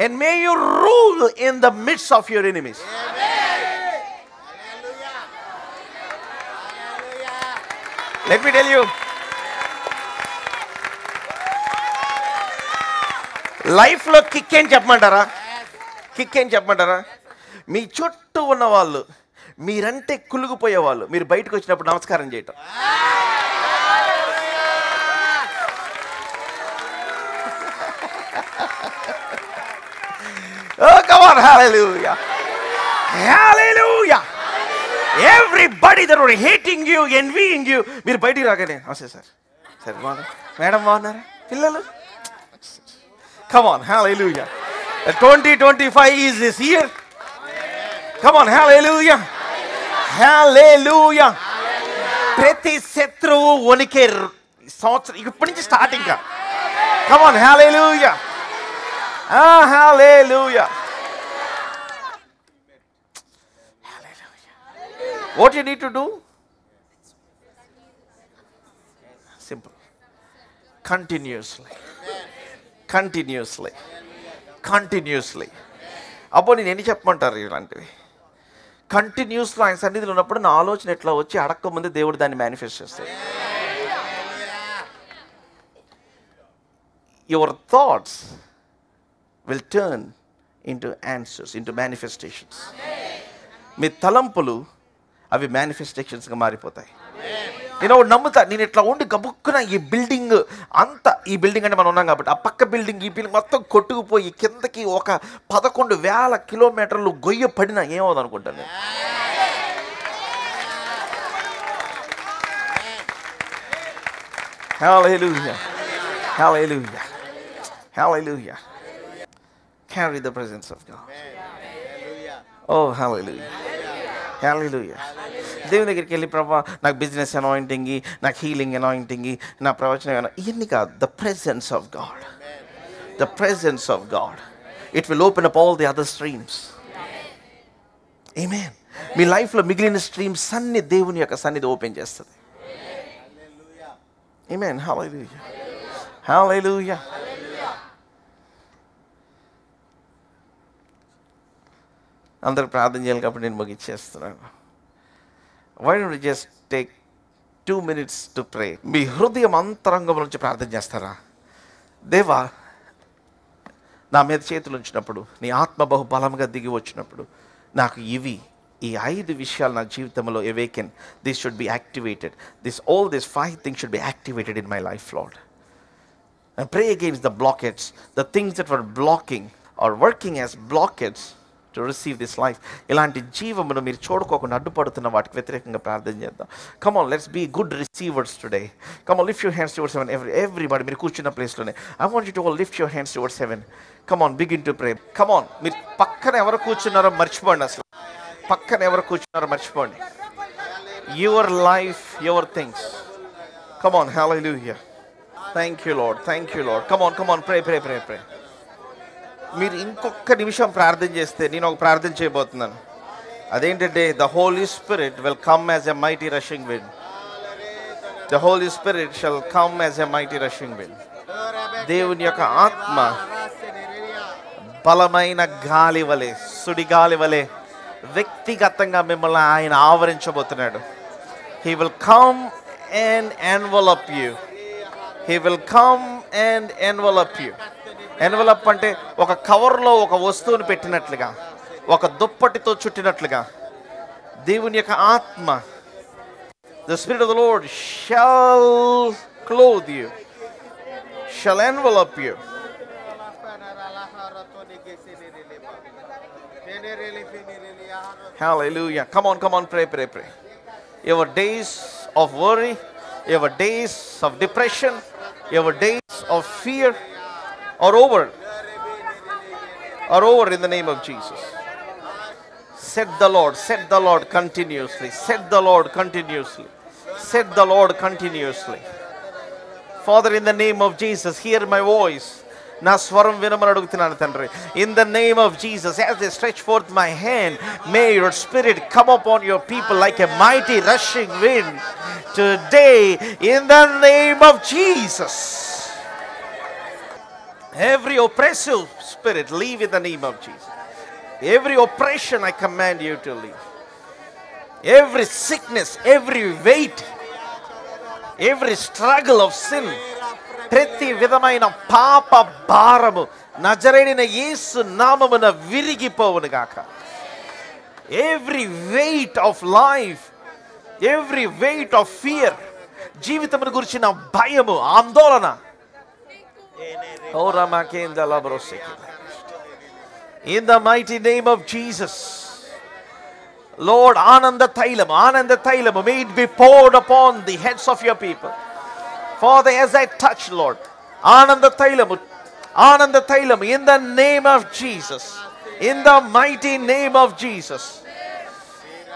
And May you rule in the midst of your enemies. Let me tell you, లైఫ్లో కిక్ ఏం చెప్పమంటారా? Kick ఏం చెప్పమంటారా? మీ చుట్టూ ఉన్న వాళ్ళు మీరంటే కులుగుపోయేవాళ్ళు మీరు బయటకు వచ్చినప్పుడు నమస్కారం చేయటం. Oh, come on, hallelujah. Hallelujah. Everybody that were hating you, envying you, మీరు బయటికి రాగానే నమస్తే సార్, సార్ బాగున్నా, మేడం బాగున్నారా, పిల్లలు. Come on, hallelujah. 2025 is this year. Come on, hallelujah. Hallelujah. ప్రతి శత్రువు వణికే సంవత్సరం ఇప్పటి నుంచి స్టార్ట్ ఇంకా. Come on, hallelujah, hallelujah. What you need to do? Simple. Continuously. అప్పుడు నేను ఎన్ని చెప్పమంటారు ఇలాంటివి? కంటిన్యూస్లో ఆయన సన్నిధిలో ఉన్నప్పుడు నా ఆలోచన ఎట్లా వచ్చి అడక్కముందే దేవుడు దాన్ని మేనిఫెస్ట్ చేస్తాడు. Your thoughts will turn into answers, into manifestations. మీ తలంపులు అవి మేనిఫెస్టేషన్స్గా మారిపోతాయి. నేను నమ్ముతా. నేను ఇట్లా ఉండి గబుక్కున ఈ బిల్డింగ్ అంతా, ఈ బిల్డింగ్ అంటే మనం ఉన్నాం కాబట్టి ఆ పక్క బిల్డింగ్, ఈ బిల్డింగ్ మొత్తం కొట్టుకుపోయి కిందకి ఒక 11,000 కిలోమీటర్లు గొయ్య పడినా ఏమవుతుంది అనుకుంటాను నేను. Hallelujah. Hallelujah. Hallelujah. Carry the presence of God. Oh, hallelujah. Hallelujah. దేవుని దగ్గరికి వెళ్ళి, ప్రభా నాకు బిజినెస్ అనాయింటింగ్, నాకు హీలింగ్ అనాయింటింగ్, నా ప్రవచనం ఇవన్నీ కాదు. The presence of God, the presence of God, it will open up all the other streams. Amen. మీ లైఫ్లో మిగిలిన స్ట్రీమ్స్ అన్ని దేవుని యొక్క సన్నిధి ఓపెన్ చేస్తుంది. ఆమేన్. హల్లెలూయా, హల్లెలూయా. అందరూ ప్రార్థన చేయాలి కాబట్టి నేను ముగిచ్చేస్తున్నాను. Why don't we just take 2 minutes to pray? మీ హృదయం అంతరంగం నుంచి ప్రార్థన చేస్తారా? దేవా, నా మీద చేతులు ఉంచినప్పుడు, నీ ఆత్మ బహు బలంగా దిగి వచ్చినప్పుడు, నాకు ఈ 5 విషయాలు నా జీవితంలో awaken. This should be activated. All these 5 things should be activated in my life, Lord. And pray against the blockades, the things that were blocking or working as blockades to receive this life. ఇలాంటి జీవమును మీరు చూడుకోకుండా అడ్డుపడుతున్న వాటికి వ్యతిరేకంగా ప్రార్థన చేద్దాం. Come on, let's be good receivers today. Come on, lift your hands towards heaven. Everybody, మీరు కూర్చున్న ప్లేస్లోనే I want you to all lift your hands towards heaven. Come on, begin to pray. Come on, మీరు పక్కన ఎవరు కూర్చున్నారో మర్చిపోండి. అసలు పక్కన ఎవరు కూర్చున్నారో మర్చిపోండి. Your life, your things. Come on, hallelujah. Thank you, Lord. Thank you, Lord. Come on, pray. మీరు ఇంకొక నిమిషం ప్రార్థన చేస్తే నేను ఒక ప్రార్థన చేయబోతున్నాను. అదేంటంటే, the Holi spirit will come as a mighty rushing wind. The Holi spirit shall come as a mighty rushing wind. దేవుని యొక్క ఆత్మ బలమైన గాలి వలె, సుడిగాలి వలె వ్యక్తిగతంగా మిమ్మల్ని ఆయన ఆవరించబోతున్నాడు. He will come and envelop you. He will come and envelop you. Envelop అంటే ఒక కవర్లో ఒక వస్తువుని పెట్టినట్లుగా, ఒక దుప్పటితో చుట్టినట్లుగా దేవుని యొక్క ఆత్మ, the Spirit of the Lord shall clothe you, shall envelop you. Hallelujah. Come on, pray. Your days of worry, your days of depression, your days of fear are over in the name of Jesus. Set the Lord continuously. Set the Lord continuously. Father, in the name of Jesus, hear my voice. నా స్వరం వినమని అడుగుతున్నాను తండ్రి. In the name of Jesus, as I stretch forth my hand, may your spirit come upon your people like a mighty rushing wind today, in the name of Jesus. Every oppressive spirit, leave in the name of Jesus. Every oppression, I command you to leave. Every sickness, every weight, every struggle of sin, ప్రతి విధమైన పాప భారము నజరేయుడైన యేసు నామమున విరిగిపోవును గాక. Every weight of life, every weight of fear, జీవితమును గురించిన భయము, ఆందోళన, in the mighty name of Jesus, Lord, Ananda Thailam, may it be poured upon the heads of your people. Father, as I touch, Lord, Ananda Thailam, in the name of Jesus, in the mighty name of Jesus,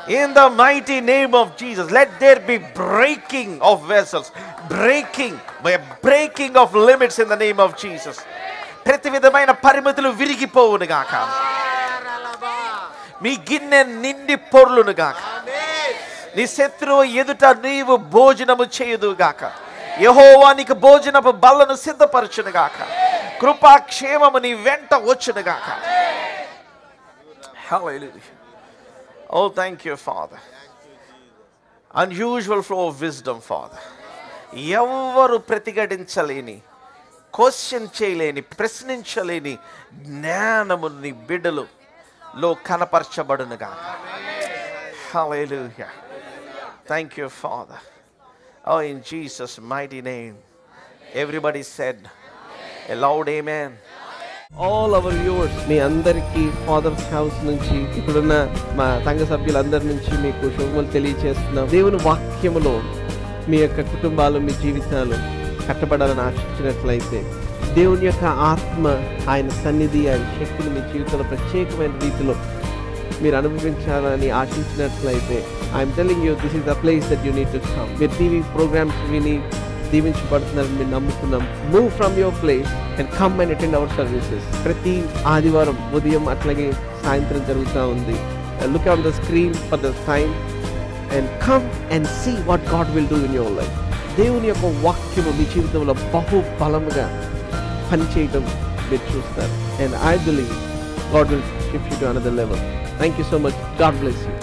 in the mighty name of Jesus, let there be breaking of vessels, breaking of limits in the name of Jesus. ప్రతి విధమైన పరిమితులు విరిగిపోవును గాక. మీ గిన్నె నిండి పొర్లును గాక. నీ శత్రువు ఎదుట నీవు భోజనము చేయుదు గాక. యెహోవా నీకు భోజనపు బల్లను సిద్ధపరచును గాక. కృపాక్షేమము నీ వెంట వచ్చును గాక. Hallelujah. Oh, thank you, Father. Unusual flow of wisdom, Father. ఎవరు ప్రతిఘటించలేని, క్వశ్చన్ చేయలేని, ప్రశ్నించలేని జ్ఞానము నీ బిడ్డలలో కనపరచబడునుగా. Hallelujah. Thank you, Father. Oh, in Jesus' mighty name. Everybody said a loud amen. All our viewers, మీ అందరికీ ఫాదర్స్ హౌస్ నుంచి, ఇప్పుడున్న మా సంఘ సభ్యులందరి నుంచి మీకు శుభములు తెలియజేస్తున్నాం. దేవుని వాక్యములో మీ యొక్క కుటుంబాలు, మీ జీవితాలు కట్టబడాలని ఆశించినట్లయితే, దేవుని యొక్క ఆత్మ, ఆయన సన్నిధి, ఆయన శక్తిని మీ జీవితంలో ప్రత్యేకమైన రీతిలో మీరు అనుభవించాలని ఆశించినట్లయితే, I'm telling you, this is the place that you need to come. మీరు టీవీ ప్రోగ్రామ్స్ విని దీవించబడుతున్నారని మేము నమ్ముతున్నాం. Move from your place and come and attend our services. ప్రతి ఆదివారం ఉదయం అట్లాగే సాయంత్రం జరుగుతూ ఉంది. Look on the screen for the time and come and see what God will do in your life. దేవుని యొక్క వాక్యము మీ జీవితంలో బహు బలముగా పనిచేయడం మీరు చూస్తారు. And I believe God will shift you to another level. Thank you so much. God bless you.